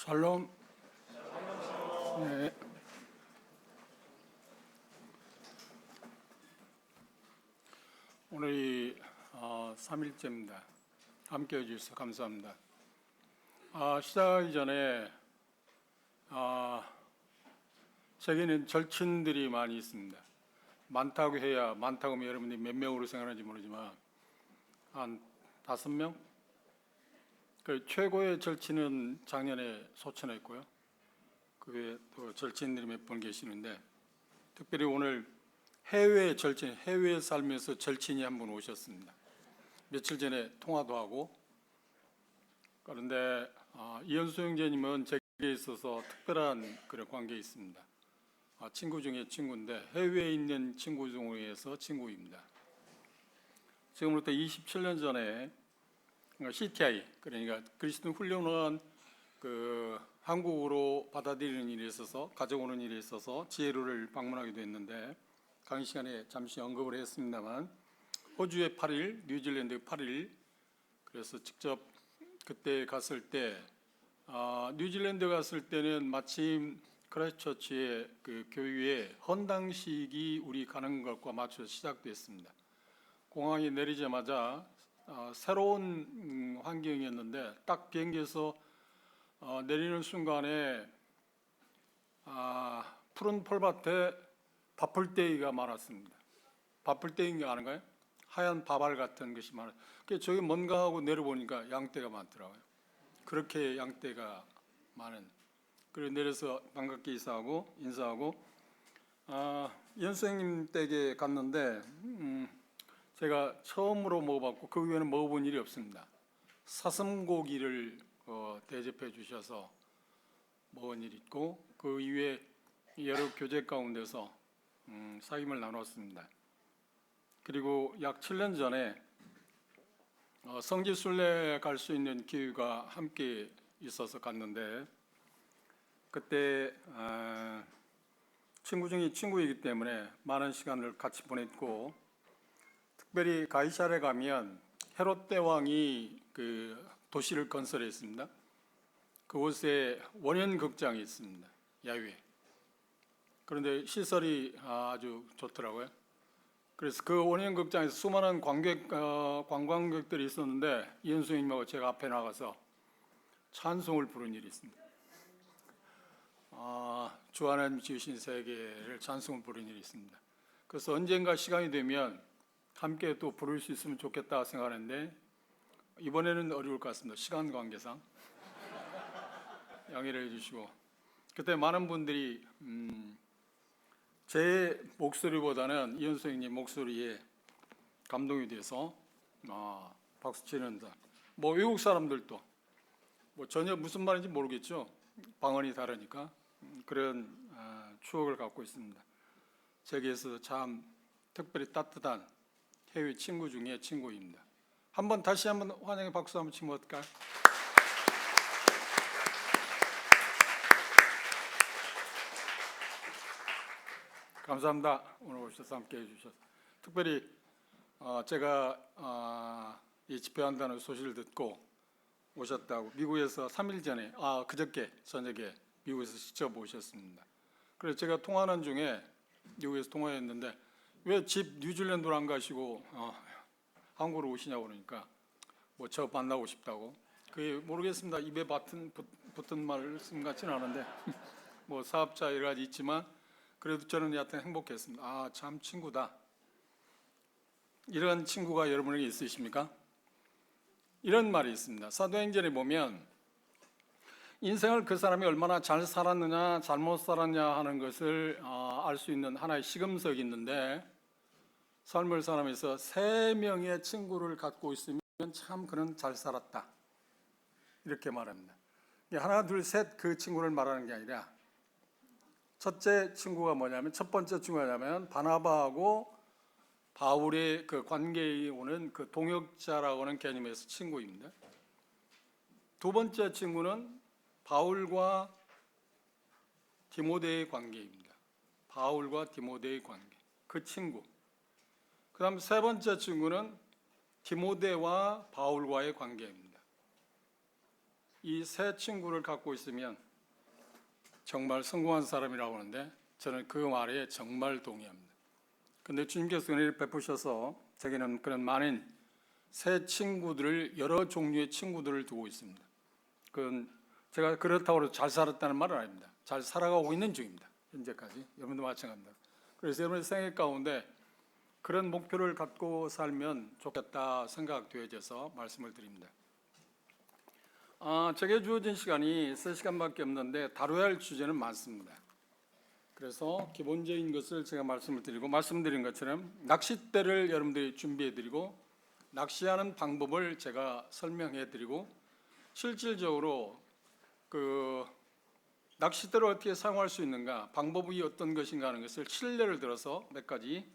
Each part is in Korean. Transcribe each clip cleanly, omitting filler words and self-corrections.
샬롬. 네. 오늘이 3일째입니다. 함께 해주셔서 감사합니다. 시작하기 전에 세계는 절친들이 많이 있습니다. 많다고 해야, 많다고 하면 여러분들이 몇 명으로 생각하는지 모르지만 한 5명? 그 최고의 절친은 작년에 소천했고요. 그 외에 또 절친들이 몇 분 계시는데, 특별히 오늘 해외 절친, 해외에 살면서 절친이 한 분 오셨습니다. 며칠 전에 통화도 하고. 그런데 이현수 형제님은 제게 있어서 특별한 그런 관계에 있습니다. 친구 중에 친구인데, 해외에 있는 친구 중에서 친구입니다. 지금부터 27년 전에 CTI, 그러니까 그리스도 훈련원 한국으로 받아들이는 일에 있어서, 가져오는 일에 있어서 지혜로를 방문하게 됐는데, 강의 시간에 잠시 언급을 했습니다만, 호주에 8일, 뉴질랜드에 8일, 그래서 직접 그때 갔을 때, 뉴질랜드 갔을 때는 마침 크라이스트처치의 그 교회에 헌당식이 우리 가는 것과 맞춰서 시작됐습니다. 공항에 내리자마자 새로운 환경이었는데, 딱 비행기에서 내리는 순간에 푸른 폴밭에 밥풀떼기가 많았습니다. 밥풀떼기인가 아는가요? 하얀 밥알 같은 것이 많아요. 저기 뭔가 하고 내려보니까 양떼가 많더라고요. 그렇게 양떼가 많은. 그리고 내려서 반갑게 인사하고 연수 형님 댁에 갔는데 제가 처음으로 먹어봤고 그 외에는 먹어본 일이 없습니다. 사슴고기를 대접해 주셔서 먹은 일이 있고, 그 이후에 여러 교제 가운데서 사귐을 나눴습니다. 그리고 약 7년 전에 성지순례 갈 수 있는 기회가 함께 있어서 갔는데, 그때 친구 중에 친구이기 때문에 많은 시간을 같이 보냈고, 특별히 가이사르에 가면 헤롯 대왕이 그 도시를 건설했습니다. 그곳에 원현극장이 있습니다. 야외. 그런데 시설이 아주 좋더라고요. 그래서 그 원현극장에서 수많은 관광객들이 있었는데, 이현수 형님하고 제가 앞에 나가서 찬송을 부른 일이 있습니다. 주 하나님 지으신 세계를 찬송을 부른 일이 있습니다. 그래서 언젠가 시간이 되면 함께 또 부를 수 있으면 좋겠다 생각하는데, 이번에는 어려울 것 같습니다. 시간 관계상 양해를 해주시고, 그때 많은 분들이 제 목소리보다는 이현수 형님 목소리에 감동이 돼서 박수치는, 외국 사람들도 전혀 무슨 말인지 모르겠죠. 방언이 다르니까. 그런 추억을 갖고 있습니다. 제게서 참 특별히 따뜻한 해외 친구 중에 친구입니다. 다시 한번 환영의 박수 한번 치면 어떨까요? 감사합니다. 오늘 오셔서 함께 해주셔서. 특별히 제가 이 집회한다는 소식을 듣고 오셨다고, 미국에서 3일 전에, 그저께 저녁에 미국에서 직접 오셨습니다. 그래서 제가 통화하는 중에 미국에서 통화했는데, 왜 집 뉴질랜드로 안 가시고 한국으로 오시냐고 그러니까 저 만나고 싶다고. 그게 모르겠습니다. 입에 붙은 말씀 같지는 않은데 사업자 여러 가지 있지만 그래도 저는 여하튼 행복했습니다. 참 친구다. 이런 친구가 여러분에게 있으십니까? 이런 말이 있습니다. 사도행전에 보면 인생을 그 사람이 얼마나 잘 살았느냐 잘못 살았냐 하는 것을 알 수 있는 하나의 시금석이 있는데, 삶을 살아면서 3명의 친구를 갖고 있으면 참 그는 잘 살았다, 이렇게 말합니다. 하나 둘 셋 그 친구를 말하는 게 아니라, 첫째 친구가 뭐냐면, 첫 번째 친구가 뭐냐면 바나바하고 바울의 그 관계에 오는 그 동역자라고 하는 개념에서 친구입니다. 두 번째 친구는 바울과 디모데의 관계입니다. 바울과 디모데의 관계, 그 친구. 그 다음 세 번째 친구는 디모데와 바울과의 관계입니다. 이 세 친구를 갖고 있으면 정말 성공한 사람이라고 하는데 저는 그 말에 정말 동의합니다. 그런데 주님께서 은혜를 베푸셔서 제게는 그런 많은 새 친구들을, 여러 종류의 친구들을 두고 있습니다. 그건 제가 그렇다고 해서 잘 살았다는 말은 아닙니다. 잘 살아가고 있는 중입니다. 현재까지. 여러분도 마찬가지입니다. 그래서 여러분의 생애 가운데 그런 목표를 갖고 살면 좋겠다 생각되어져서 말씀을 드립니다. 제게 주어진 시간이 3시간밖에 없는데 다뤄야 할 주제는 많습니다. 그래서 기본적인 것을 제가 말씀을 드리고, 말씀드린 것처럼 낚싯대를 여러분들이 준비해 드리고 낚시하는 방법을 제가 설명해 드리고, 실질적으로 그 낚싯대를 어떻게 사용할 수 있는가, 방법이 어떤 것인가 하는 것을 신뢰를 들어서 몇 가지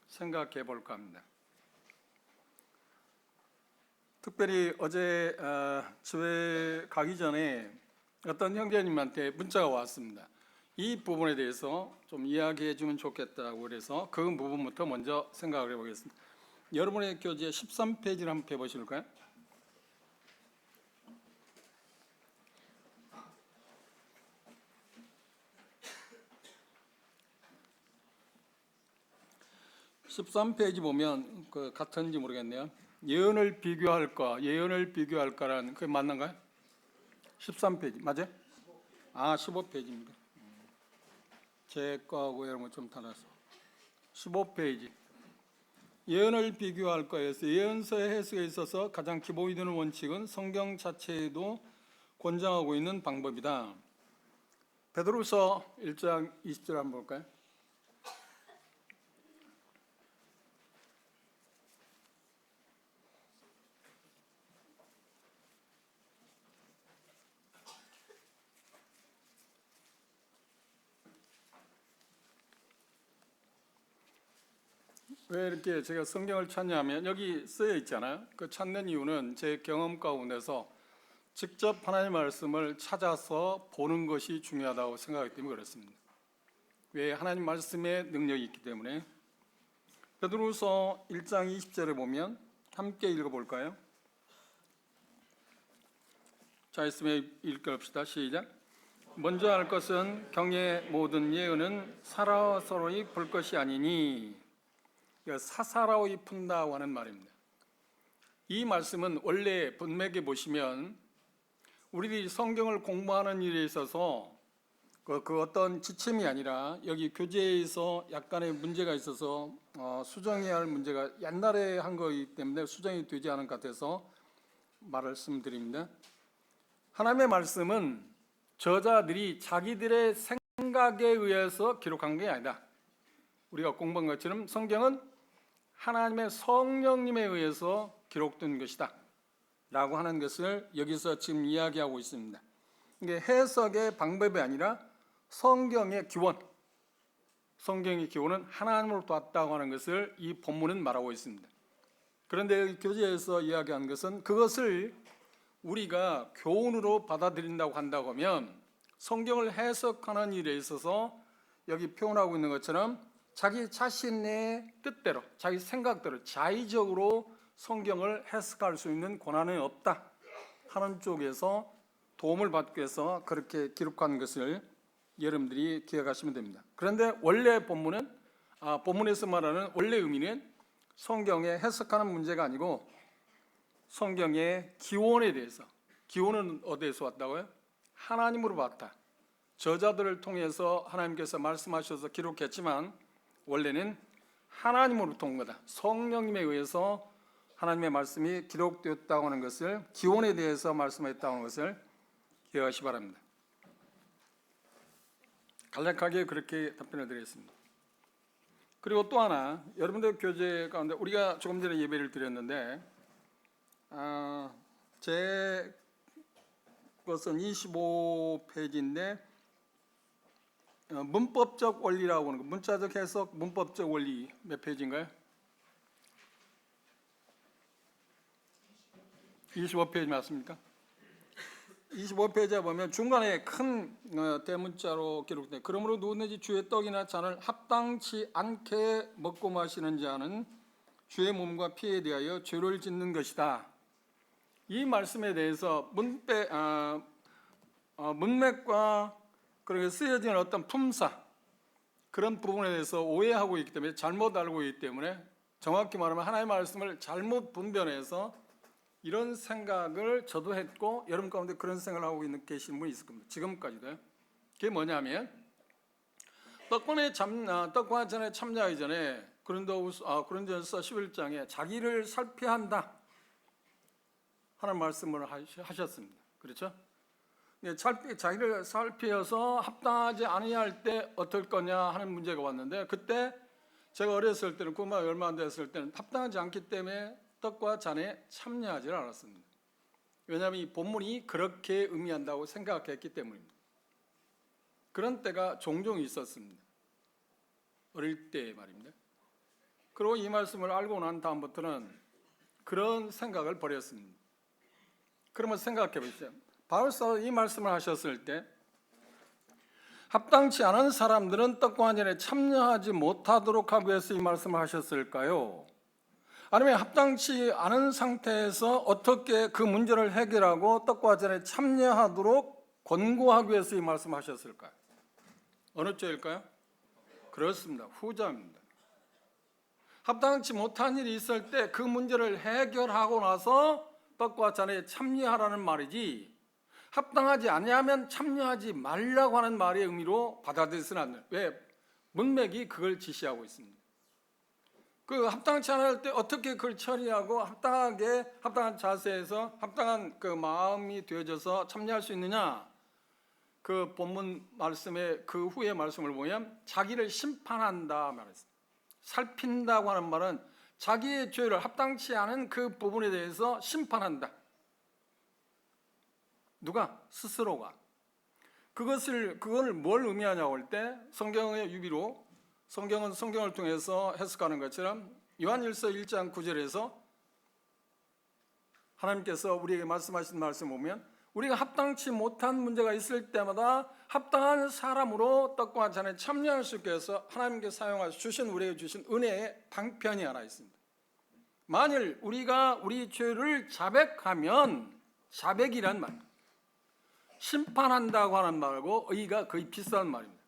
생각해 볼까 합니다. 특별히 어제 집에 가기 전에 어떤 형제님한테 문자가 왔습니다. 이 부분에 대해서 좀 이야기해 주면 좋겠다고 그래서 그 부분부터 먼저 생각을 해보겠습니다. 여러분의 교재 13페이지를 한번 펴보실까요? (13페이지) 보면 그 같은지 모르겠네요. 예언을 비교할까라는, 그게 맞는가요? 13페이지 맞아요? 15페이지입니다. 제 거하고 여러분 좀 달라서 15페이지. 예언을 비교할까에서 예언서의 해석에 있어서 가장 기본이 되는 원칙은 성경 자체에도 권장하고 있는 방법이다. 베드로서 1장 20절 한번 볼까요? 왜 이렇게 제가 성경을 찾냐면 여기 쓰여 있잖아요. 그 찾는 이유는 제 경험 가운데서 직접 하나님의 말씀을 찾아서 보는 것이 중요하다고 생각하기 때문에 그렇습니다. 왜? 하나님 말씀에 능력이 있기 때문에. 베드로서 1장 20절에 보면 함께 읽어볼까요? 자, 있으면 읽어봅시다. 시작. 먼저 할 것은 경의 모든 예언은 사사로이 볼 것이 아니니. 사사로이 푼다고 하는 말입니다. 이 말씀은 원래 본맥에 보시면 우리들이 성경을 공부하는 일에 있어서 그 어떤 지침이 아니라 여기 교재에서 약간의 문제가 있어서 수정해야 할 문제가 옛날에 한 거이기 때문에 수정이 되지 않은 것 같아서 말씀드립니다. 하나님의 말씀은 저자들이 자기들의 생각에 의해서 기록한 게 아니다. 우리가 공부한 것처럼 성경은 하나님의 성령님에 의해서 기록된 것이다 라고 하는 것을 여기서 지금 이야기하고 있습니다. 이게 해석의 방법이 아니라 성경의 기원, 성경의 기원은 하나님으로부터 왔다고 하는 것을 이 본문은 말하고 있습니다. 그런데 여기 교재에서 이야기한 것은 그것을 우리가 교훈으로 받아들인다고 한다고 하면 성경을 해석하는 일에 있어서 여기 표현하고 있는 것처럼 자기 자신의 뜻대로, 자기 생각대로 자의적으로 성경을 해석할 수 있는 권한은 없다 하는 쪽에서 도움을 받기 위해서 그렇게 기록한 것을 여러분들이 기억하시면 됩니다. 그런데 원래 본문은 본문에서 말하는 원래 의미는 성경에 해석하는 문제가 아니고 성경의 기원에 대해서, 기원은 어디에서 왔다고요? 하나님으로 왔다. 저자들을 통해서 하나님께서 말씀하셔서 기록했지만 원래는 하나님으로부터 온 거다. 성령님에 의해서 하나님의 말씀이 기록되었다고 하는 것을, 기원에 대해서 말씀했다고 하는 것을 기억하시기 바랍니다. 간략하게 그렇게 답변을 드리겠습니다. 그리고 또 하나, 여러분들 교재 가운데 우리가 조금 전에 예배를 드렸는데 제 것은 25페이지인데 문법적 원리라고 하는 거, 문자적 해석, 문법적 원리 몇 페이지인가요? 25페이지 맞습니까? 25페이지에 보면 중간에 큰 대문자로 기록돼, 그러므로 누구든지 주의 떡이나 잔을 합당치 않게 먹고 마시는 자는 주의 몸과 피에 대하여 죄를 짓는 것이다 이 말씀에 대해서 문맥과 그렇게 쓰여지는 어떤 품사 그런 부분에 대해서 오해하고 있기 때문에 잘못 알고 있기 때문에 정확히 말하면 하나님의 말씀을 잘못 분별해서 이런 생각을 저도 했고 여러분 가운데 그런 생각을 하고 계신 분이 있을 겁니다. 지금까지도요. 그게 뭐냐면 떡과 전에 참여하기 전에 고린도전서 11장에 자기를 살펴야 한다 하는 말씀을 하셨습니다. 그렇죠? 자기를 살피어서 합당하지 아니할 때 어떨 거냐 하는 문제가 왔는데 그때 제가 어렸을 때는 그만 얼마 안 됐을 때는 합당하지 않기 때문에 떡과 잔에 참여하지 않았습니다. 왜냐하면 이 본문이 그렇게 의미한다고 생각했기 때문입니다. 그런 때가 종종 있었습니다. 어릴 때 말입니다. 그리고 이 말씀을 알고 난 다음부터는 그런 생각을 버렸습니다. 그러면 생각해 보십시오. 바울사도 이 말씀을 하셨을 때 합당치 않은 사람들은 떡과 잔에 참여하지 못하도록 하기 위해서 이 말씀을 하셨을까요? 아니면 합당치 않은 상태에서 어떻게 그 문제를 해결하고 떡과 잔에 참여하도록 권고하기 위해서 이 말씀을 하셨을까요? 어느 쪽일까요? 그렇습니다. 후자입니다. 합당치 못한 일이 있을 때 그 문제를 해결하고 나서 떡과 잔에 참여하라는 말이지 합당하지 아니하면 참여하지 말라고 하는 말의 의미로 받아들여서는 안 돼요. 왜? 문맥이 그걸 지시하고 있습니다. 그 합당치 않을 때 어떻게 그걸 처리하고 합당한 자세에서 합당한 그 마음이 되어져서 참여할 수 있느냐? 그 본문 말씀의 그 후의 말씀을 보면 자기를 심판한다 말했습니다. 살핀다고 하는 말은 자기의 죄를 합당치 않은 그 부분에 대해서 심판한다. 누가? 스스로가. 그걸 뭘 의미하냐고 할 때 성경의 유비로 성경은 성경을 통해서 해석하는 것처럼 요한일서 1장 9절에서 하나님께서 우리에게 말씀하신 말씀 보면 우리가 합당치 못한 문제가 있을 때마다 합당한 사람으로 떡과 잔에 참여할 수 있게 해서 하나님께 사용하셔 우리에게 주신 은혜의 방편이 하나 있습니다. 만일 우리가 우리 죄를 자백하면 자백이란 말 심판한다고 하는 말하고 의의가 거의 비슷한 말입니다.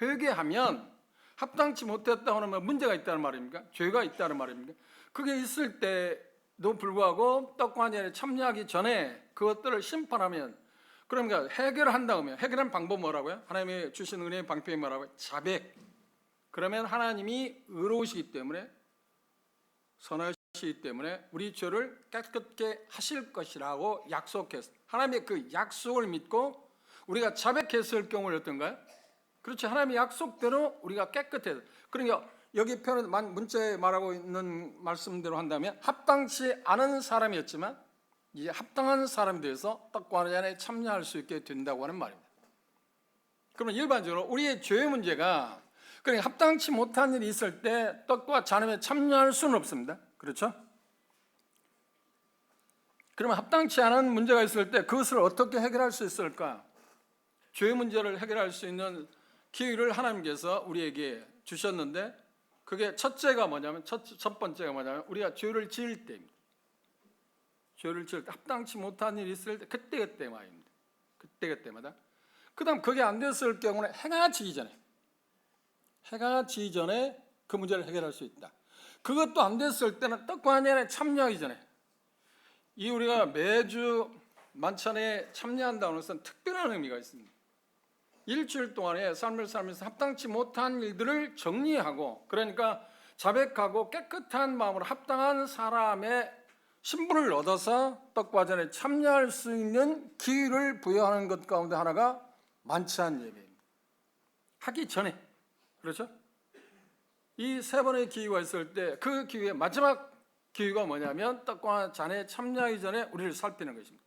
회개하면 합당치 못했다고 하는 말 문제가 있다는 말입니까? 죄가 있다는 말입니까? 그게 있을 때도 불구하고 떡과 잔에 참여하기 전에 그것들을 심판하면 그러니까 해결한다고 하면 해결한 방법 뭐라고요? 하나님이 주신 은혜의 방편이 뭐라고요? 자백. 그러면 하나님이 의로우시기 때문에 선하시기 때문에 우리 죄를 깨끗게 하실 것이라고 약속했어요. 하나님의 그 약속을 믿고 우리가 자백했을 경우는 어떤가요? 그렇죠. 하나님의 약속대로 우리가 깨끗해요. 그러니까 여기 표현 문자에 말하고 있는 말씀대로 한다면 합당치 않은 사람이었지만 이제 합당한 사람이 돼서 떡과 잔에 참여할 수 있게 된다고 하는 말입니다. 그러면 일반적으로 우리의 죄의 문제가 그러니까 합당치 못한 일이 있을 때 떡과 잔에 참여할 수는 없습니다. 그렇죠? 그러면 합당치 않은 문제가 있을 때 그것을 어떻게 해결할 수 있을까? 죄의 문제를 해결할 수 있는 기회를 하나님께서 우리에게 주셨는데 그게 첫 번째가 뭐냐면 우리가 죄를 지을 때입니다. 죄를 지을 때 합당치 못한 일이 있을 때 그때 말입니다. 그때마다. 그 다음 그게 안 됐을 경우는 해가 지기 전에 그 문제를 해결할 수 있다. 그것도 안 됐을 때는 떡과 잔에 참여하기 전에 이 우리가 매주 만찬에 참여한다는 것은 특별한 의미가 있습니다. 일주일 동안의 삶을 살면서 합당치 못한 일들을 정리하고 그러니까 자백하고 깨끗한 마음으로 합당한 사람의 신분을 얻어서 떡과 잔에 참여할 수 있는 기회를 부여하는 것 가운데 하나가 만찬 예배입니다. 하기 전에 그렇죠? 이 세 번의 기회가 있을 때 그 기회의 마지막 기회가 뭐냐면 떡과 잔에 참여하기 전에 우리를 살피는 것입니다.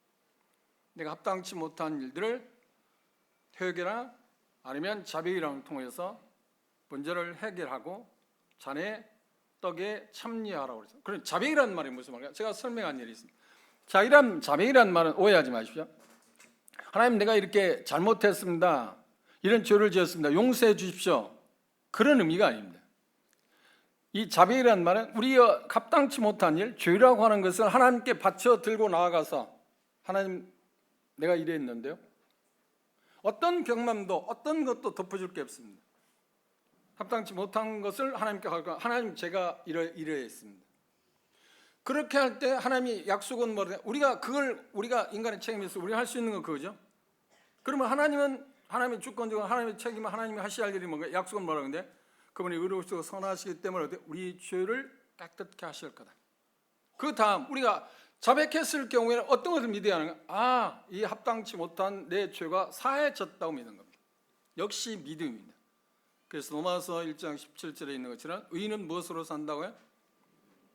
내가 합당치 못한 일들을 회개나 아니면 자백이랑을 통해서 문제를 해결하고 잔에 떡에 참여하라고 그랬어요. 그럼 자백이라는 말이 무슨 말이에요? 제가 설명한 일이 있습니다. 자백이라는 말은 오해하지 마십시오. 하나님 내가 이렇게 잘못했습니다. 이런 죄를 지었습니다. 용서해 주십시오. 그런 의미가 아닙니다. 이 자백이라는 말은 우리가 합당치 못한 일, 죄라고 하는 것을 하나님께 바쳐 들고 나아가서 하나님 내가 이랬는데요. 어떤 경험도 어떤 것도 덮어줄 게 없습니다. 합당치 못한 것을 하나님께 하고 하나님 제가 이러했습니다. 그렇게 할 때 하나님이 약속은 뭐래? 우리가 인간의 책임에서 우리가 할 수 있는 건 그거죠. 그러면 하나님의 주권적으로 하나님의 책임은 하나님이 하셔야 할 일이 뭔가? 약속은 뭐라고 하는데 그분이 의로우시고 선하시기 때문에 우리 죄를 깨끗게 하실 거다. 그 다음 우리가 자백했을 경우에는 어떤 것을 믿어야 하는가? 이 합당치 못한 내 죄가 사해졌다고 믿는 겁니다. 역시 믿음입니다. 그래서 로마서 1장 17절에 있는 것처럼 의인은 무엇으로 산다고요?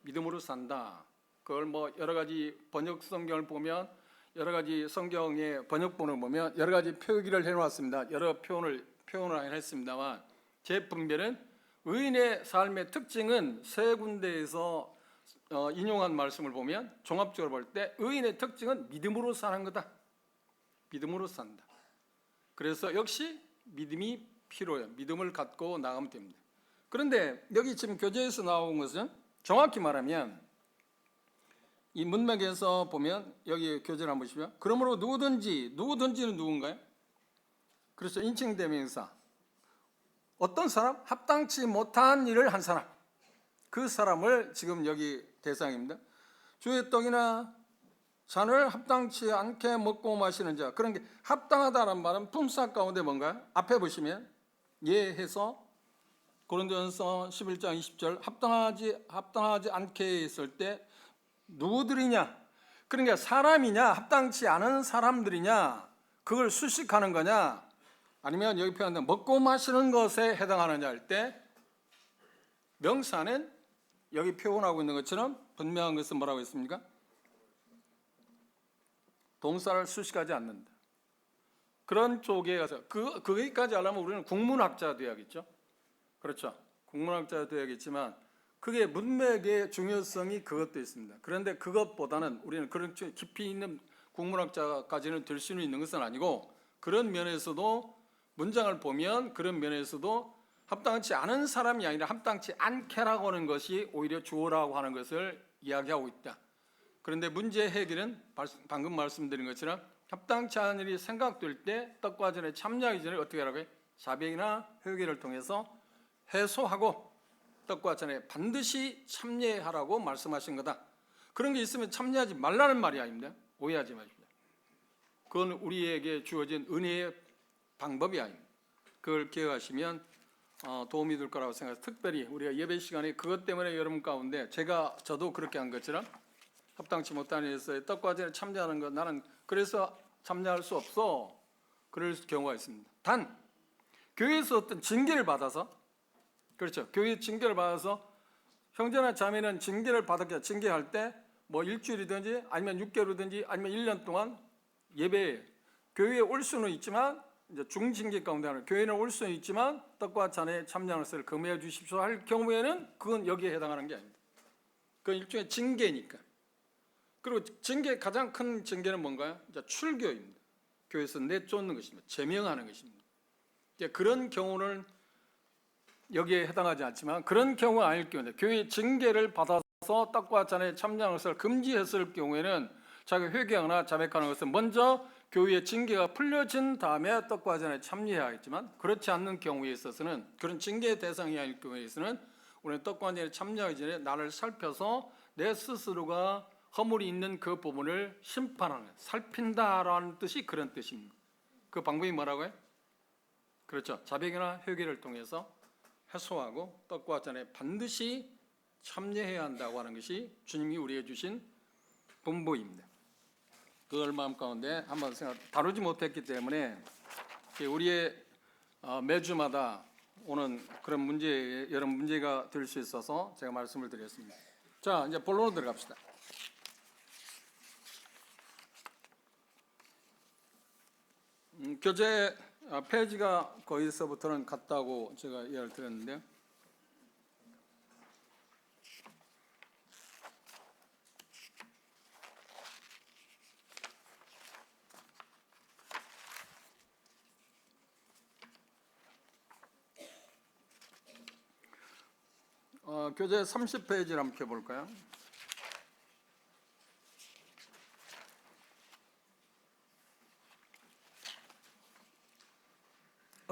믿음으로 산다. 그걸 뭐 여러 가지 번역 성경을 보면 여러 가지 성경의 번역본을 보면 여러 가지 표기를 해놓았습니다. 여러 표현을 했습니다만 제 분별은 의인의 삶의 특징은 세 군데에서 인용한 말씀을 보면 종합적으로 볼 때 의인의 특징은 믿음으로 사는 거다. 믿음으로 산다. 그래서 역시 믿음이 필요해요. 믿음을 갖고 나가면 됩니다. 그런데 여기 지금 교재에서 나온 것은 정확히 말하면 이 문맥에서 보면 여기 교재를 한번 보시면 그러므로 누구든지는 누군가요? 그래서 인칭 대명사 어떤 사람? 합당치 못한 일을 한 사람. 그 사람을 지금 여기 대상입니다. 주의 떡이나 잔을 합당치 않게 먹고 마시는 자. 그런 게 합당하다는 말은 품삯 가운데 뭔가요? 앞에 보시면 예해서 고린도전서 11장 20절 합당하지 않게 했을 때 누구들이냐? 그러니까 사람이냐? 합당치 않은 사람들이냐? 그걸 수식하는 거냐? 아니면 여기 표현된 먹고 마시는 것에 해당하느냐 할 때 명사는 여기 표현하고 있는 것처럼 분명한 것은 뭐라고 했습니까? 동사를 수식하지 않는다. 그런 쪽에 가서 거기까지 하려면 우리는 국문학자 돼야겠죠. 그렇죠. 국문학자 돼야겠지만 그게 문맥의 중요성이 그것도 있습니다. 그런데 그것보다는 우리는 그런 깊이 있는 국문학자까지는 될 수는 있는 것은 아니고 그런 면에서도 문장을 보면 그런 면에서도 합당치 않은 사람이 아니라 합당치 않게라고 하는 것이 오히려 주어라고 하는 것을 이야기하고 있다. 그런데 문제 해결은 방금 말씀드린 것처럼 합당치 않은 일이 생각될 때 떡과 잔에 참여하기 전에 어떻게 하라고요? 자백이나 회개를 통해서 해소하고 떡과 잔에 반드시 참여하라고 말씀하신 거다. 그런 게 있으면 참여하지 말라는 말이 아닙니다. 오해하지 마십시오. 그건 우리에게 주어진 은혜의 방법이 아닙니다. 그걸 기억하시면 도움이 될 거라고 생각해서 특별히 우리가 예배 시간에 그것 때문에 여러분 가운데 저도 그렇게 한 것처럼 합당치 못한 일에서 떡과 잔에 참여하는 것 나는 그래서 참여할 수 없어. 그럴 경우가 있습니다. 단 교회에서 어떤 징계를 받아서 그렇죠. 교회 징계를 받아서 형제나 자매는 징계를 받았게 징계할 때 뭐 일주일이든지 아니면 6개월이든지 아니면 1년 동안 예배 교회에 올 수는 있지만 이제 중징계 가운데 하나 교회는 올 수는 있지만 떡과 잔에 참여하는 것을 금해해 주십시오 할 경우에는 그건 여기에 해당하는 게 아닙니다. 그건 일종의 징계니까. 그리고 가장 큰 징계는 뭔가요? 이제 출교입니다. 교회에서 내쫓는 것입니다. 제명하는 것입니다. 그런 경우는 여기에 해당하지 않지만 그런 경우가 아닐 경우에 교회 징계를 받아서 떡과 잔에 참여하는 것을 금지했을 경우에는 자기 회개하거나 자백하는 것은 먼저 교회의 징계가 풀려진 다음에 떡과 잔에 참여해야겠지만 그렇지 않는 경우에 있어서는 그런 징계의 대상이 아닐 경우에 있어서는 우리는 떡과 잔에 참여하기 전에 나를 살펴서 내 스스로가 허물이 있는 그 부분을 심판하는 살핀다라는 뜻이 그런 뜻입니다. 그 방법이 뭐라고요? 그렇죠. 자백이나 회개를 통해서 해소하고 떡과 잔에 반드시 참여해야 한다고 하는 것이 주님이 우리에게 주신 분부입니다. 그걸 마음 가운데 한번 다루지 못했기 때문에 우리의 매주마다 오는 그런 문제 여러 문제가 될 수 있어서 제가 말씀을 드렸습니다. 자, 이제 본론으로 들어갑시다. 교재 페이지가 거기서부터는 같다고 제가 이야기를 드렸는데요. 교재 30페이지를 한번 펴볼까요?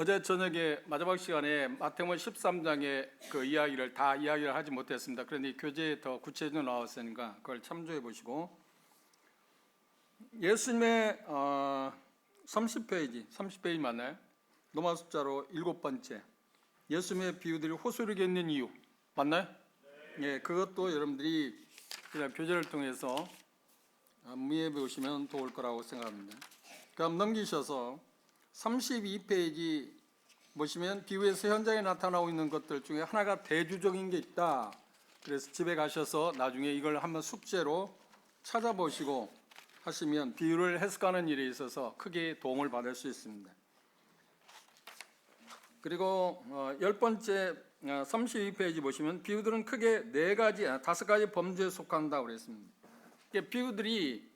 어제 저녁에 마지막 시간에 마태복음 13장의 그 이야기를 다 이야기를 하지 못했습니다. 그런데 교재에 더 구체적으로 나왔으니까 그걸 참조해 보시고, 예수님의 30페이지 맞나요? 로마 숫자로 7번째 예수님의 비유들이 호소력이 있는 이유 맞나요? 예, 그것도 여러분들이 그냥 교재를 통해서 문의해 보시면 좋을 거라고 생각합니다. 그럼 넘기셔서 32페이지 보시면 비유에서 현장에 나타나고 있는 것들 중에 하나가 대주적인 게 있다. 그래서 집에 가셔서 나중에 이걸 한번 숙제로 찾아보시고 하시면 비유를 해석하는 일에 있어서 크게 도움을 받을 수 있습니다. 그리고 10번째 32페이지 보시면 비유들은 크게 5가지 범주에 속한다고 그랬습니다. 비유들이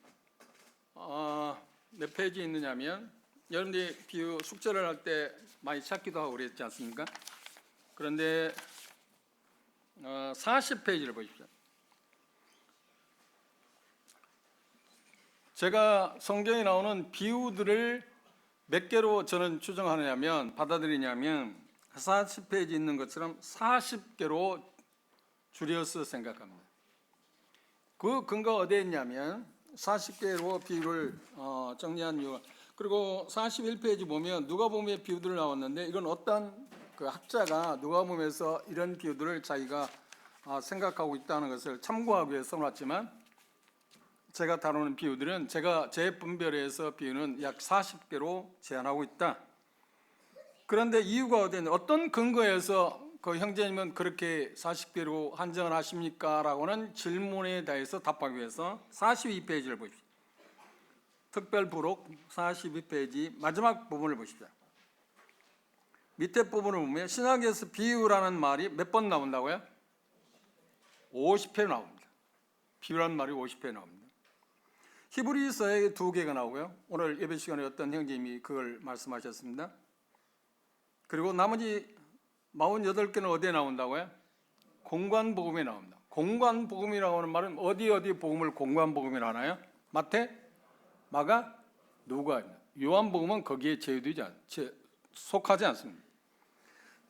몇 페이지에 있느냐면, 여러분들이 비유 숙제를 할 때 많이 찾기도 하고 그랬지 않습니까? 그런데 40페이지를 보십시오. 제가 성경에 나오는 비유들을 몇 개로 저는 추정하느냐면, 받아들이냐면 40페이지 있는 것처럼 40개로 줄여서 생각합니다. 그 근거가 어디에 있냐면 40개로 비유를 정리한 이유. 그리고 41페이지 보면 누가복음의 비유들을 나왔는데, 이건 어떤 그 학자가 누가복음에서 이런 비유들을 자기가 생각하고 있다는 것을 참고하기 위해서 써놨지만, 제가 다루는 비유들은 제가 제 분별에서 비유는 약 40개로 제한하고 있다. 그런데 이유가 어디냐, 어떤 근거에서 그 형제님은 그렇게 40개로 한정을 하십니까? 라고는 질문에 대해서 답하기 위해서 42페이지를 보십시오. 특별 부록 42페이지 마지막 부분을 보십시오. 밑에 부분을 보면 신약에서 비유라는 말이 몇 번 나온다고요? 50회 나옵니다. 비유라는 말이 50회 나옵니다. 히브리서에 2개가 나오고요. 오늘 예배 시간에 어떤 형제님이 그걸 말씀하셨습니다. 그리고 나머지 48개는 어디에 나온다고요? 공관복음에 나옵니다. 공관복음이라고 하는 말은 어디 복음을 공관복음이라 하나요? 마태, 마가, 누가입니다. 요한복음은 거기에 속하지 않습니다.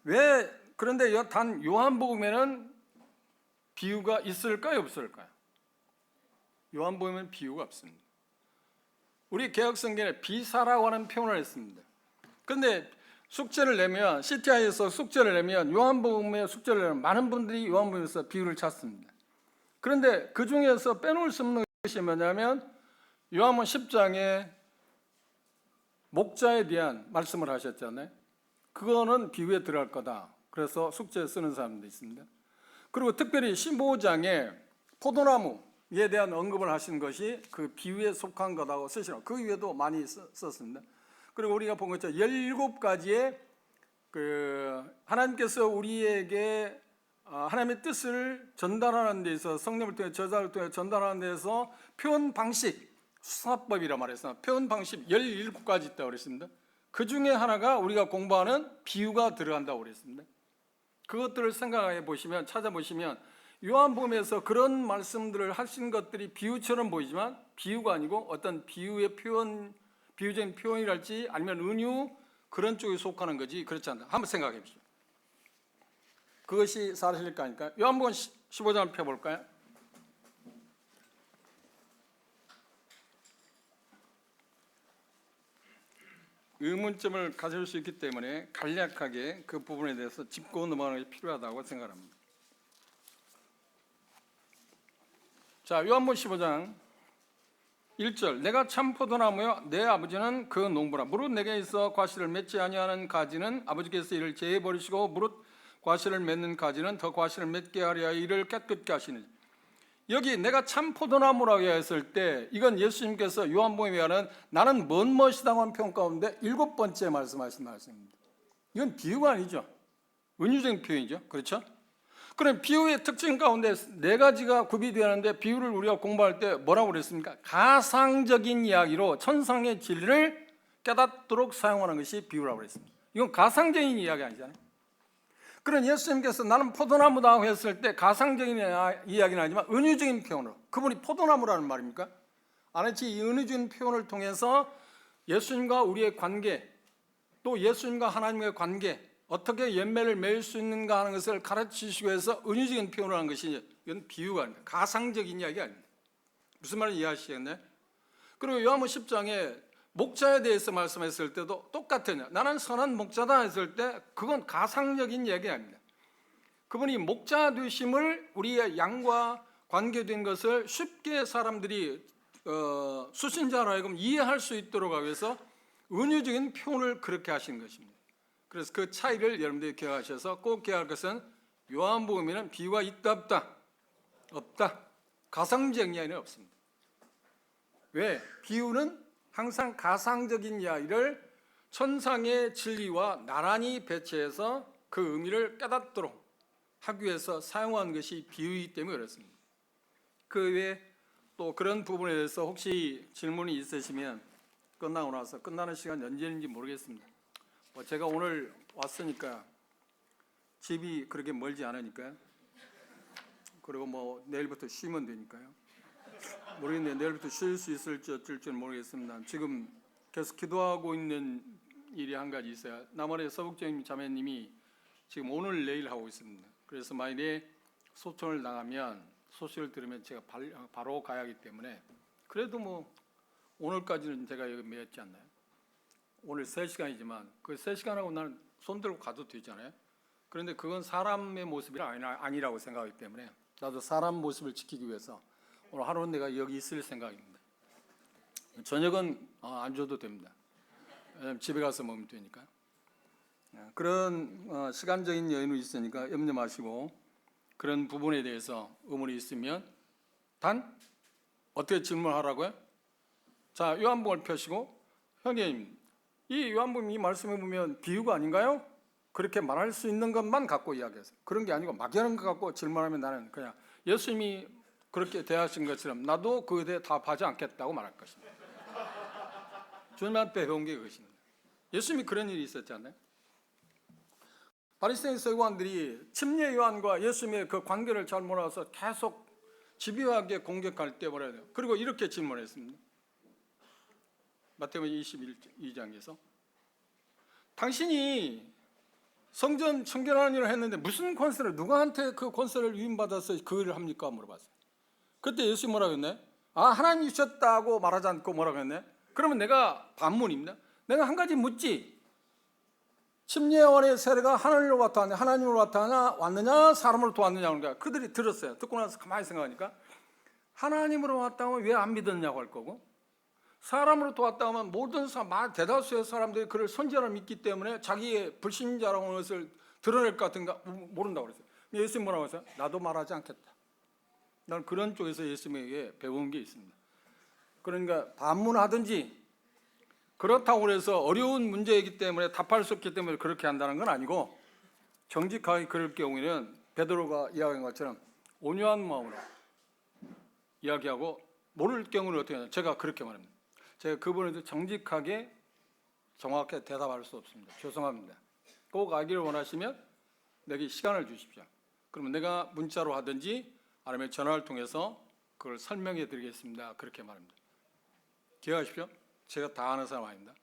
왜 그런데 단 요한복음에는 비유가 있을까요, 없을까요? 요한복음에는 비유가 없습니다. 우리 개혁성경에 비사라고 하는 표현을 했습니다. 그런데 숙제를 내면, CTI에서 숙제를 내면, 요한복음의 숙제를 내면 많은 분들이 요한복음에서 비유를 찾습니다. 그런데 그 중에서 빼놓을 수 없는 것이 뭐냐면, 요한복음 10장에 목자에 대한 말씀을 하셨잖아요. 그거는 비유에 들어갈 거다. 그래서 숙제에 쓰는 사람도 있습니다. 그리고 특별히 15장에 포도나무에 대한 언급을 하신 것이 그 비유에 속한 거라고 쓰시라고, 그 위에도 많이 썼습니다. 그리고 우리가 본 것처럼 17가지의 하나님께서 우리에게 하나님의 뜻을 전달하는 데 있어서 성령을 통해 저자를 통해 전달하는 데서 표현 방식, 수사법이라 말해서 표현 방식 17가지 있다고 그랬습니다. 그 중에 하나가 우리가 공부하는 비유가 들어간다고 그랬습니다. 그것들을 생각해 보시면, 찾아보시면 요한복음에서 그런 말씀들을 하신 것들이 비유처럼 보이지만 비유가 아니고 어떤 비유의 비유적인 표현이랄지 아니면 은유, 그런 쪽에 속하는 거지 그렇지 않다. 한번 생각해 보시죠. 그것이 사실일까니까. 요한복음 15장을 펴볼까요? 의문점을 가질 수 있기 때문에 간략하게 그 부분에 대해서 짚고 넘어가는 것이 필요하다고 생각합니다. 자, 요한복음 15장 1절, 내가 참 포도나무요 내 아버지는 그 농부라. 무릇 내게 있어 과실을 맺지 아니하는 가지는 아버지께서 이를 제해 버리시고, 무릇 과실을 맺는 가지는 더 과실을 맺게 하려 하여 이를 깨끗게 하시니. 여기 내가 참 포도나무라고 했을 때, 이건 예수님께서 요한복음에 하는 나는 멋이다고 하는 표현 가운데 7번째 말씀하신 말씀입니다. 이건 비유가 아니죠. 은유적인 표현이죠. 그렇죠? 그럼 비유의 특징 가운데 4가지가 구비되었는데, 비유를 우리가 공부할 때 뭐라고 그랬습니까? 가상적인 이야기로 천상의 진리를 깨닫도록 사용하는 것이 비유라고 그랬습니다. 이건 가상적인 이야기 아니잖아요. 그런 예수님께서 나는 포도나무다 했을 때 가상적인 이야기는 아니지만 은유적인 표현으로, 그분이 포도나무라는 말입니까? 아니지, 이 은유적인 표현을 통해서 예수님과 우리의 관계, 또 예수님과 하나님의 관계, 어떻게 연매를 맺을 수 있는가 하는 것을 가르치시기 위해서 은유적인 표현을 한 것이, 이건 비유가 아닙니다. 가상적인 이야기가 아닙니다. 무슨 말인지 이해하시겠나요? 그리고 요한복음 10장에 목자에 대해서 말씀했을 때도 똑같아요. 나는 선한 목자다 했을 때 그건 가상적인 이야기가 아닙니다. 그분이 목자 되심을, 우리의 양과 관계된 것을 쉽게 사람들이 수신자로 하여금 이해할 수 있도록 하기 위해서 은유적인 표현을 그렇게 하신 것입니다. 그래서 그 차이를 여러분들이 기억하셔서 꼭 기억할 것은, 요한복음에는 비유가 있다 없다? 없다. 가상적인 이야기는 없습니다. 왜? 비유는 항상 가상적인 이야기를 천상의 진리와 나란히 배치해서 그 의미를 깨닫도록 하기 위해서 사용한 것이 비유이기 때문에 그렇습니다. 그 외에 또 그런 부분에 대해서 혹시 질문이 있으시면 끝나고 나서, 끝나는 시간 언제인지 모르겠습니다. 제가 오늘 왔으니까 집이 그렇게 멀지 않으니까요. 그리고 내일부터 쉬면 되니까요. 모르겠네요. 내일부터 쉴 수 있을지 어쩔지는 모르겠습니다. 지금 계속 기도하고 있는 일이 한 가지 있어요. 남원의 서북정 자매님이 지금 오늘 내일 하고 있습니다. 그래서 만약에 소천을 나가면, 소식을 들으면 제가 바로 가야 하기 때문에, 그래도 오늘까지는 제가 여기 매였지 않나요? 오늘 3시간이지만 그 3시간하고 나는 손 들고 가도 되잖아요. 그런데 그건 사람의 모습이 아니라고 생각하기 때문에 나도 사람 모습을 지키기 위해서 오늘 하루는 내가 여기 있을 생각입니다. 저녁은 안 줘도 됩니다. 집에 가서 먹으면 되니까. 그런 시간적인 여유는 있으니까 염려 마시고, 그런 부분에 대해서 의문이 있으면 단 어떻게 질문하라고요? 자, 요한복음을 펴시고, 형님, 이 요한복음 이 말씀에 보면 비유가 아닌가요? 그렇게 말할 수 있는 것만 갖고 이야기하세요. 그런 게 아니고 막연한 것 갖고 질문하면 나는 그냥 예수님이 그렇게 대하신 것처럼 나도 그에 대해 답하지 않겠다고 말할 것입니다. 주님한테 배운 게 그것입니다. 예수님이 그런 일이 있었잖아요. 바리새인 서기관들이 침례 요한과 예수님의 그 관계를 잘 몰라서 계속 집요하게 공격할 때 뭐라 해야 돼요? 그리고 이렇게 질문했습니다. 마태복음 22장에서 당신이 성전 청결하는 일을 했는데 무슨 권세를, 누구한테 그 권세를 위임받아서 그 일을 합니까? 물어봤어요. 그때 예수님이 뭐라고 했네? 하나님이 주셨다고 말하지 않고 뭐라고 했네? 그러면 내가 반문입니다. 내가 한 가지 묻지. 침례요한의 세례가 하나님으로부터 왔느냐 사람으로부터 왔느냐 하는 거야. 그들이 들었어요. 듣고 나서 가만히 생각하니까 하나님으로 왔다 하면 왜 안 믿었냐고 할 거고, 사람으로부터 왔다 하면 모든 대다수의 사람들이 그를 선지자로 믿기 때문에 자기의 불신자라고 하는 것을 드러낼 것 같은가 모른다고 그랬어요. 예수님 뭐라고 했어요? 나도 말하지 않겠다. 나는 그런 쪽에서 예수님에게 배운 게 있습니다. 그러니까 반문하든지, 그렇다고 해서 어려운 문제이기 때문에 답할 수 없기 때문에 그렇게 한다는 건 아니고, 정직하게 그럴 경우에는 베드로가 이야기한 것처럼 온유한 마음으로 이야기하고, 모를 경우는 어떻게 하냐? 제가 그렇게 말합니다. 제가 그분에도 정직하게 정확하게 대답할 수 없습니다. 죄송합니다. 꼭 알기를 원하시면 내게 시간을 주십시오. 그러면 내가 문자로 하든지 아니면 전화를 통해서 그걸 설명해 드리겠습니다. 그렇게 말합니다. 기억하십시오. 제가 다 아는 사람 아닙니다.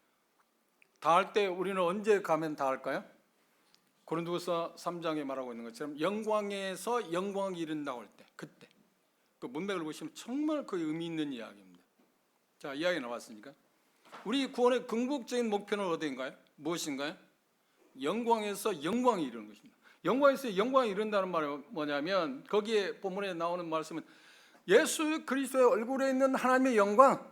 다 할 때 우리는 언제 가면 다 할까요? 고린도후서 3장에 말하고 있는 것처럼 영광에서 영광이 이른다고 할 때, 그때 그 문맥을 보시면 정말 그 의미 있는 이야기입니다. 자, 이야기 나왔으니까 우리 구원의 궁극적인 목표는 어디인가요? 무엇인가요? 영광에서 영광이 이르는 것입니다. 영광에서 영광이 이른다는 말은 뭐냐면, 거기에 본문에 나오는 말씀은 예수 그리스도의 얼굴에 있는 하나님의 영광,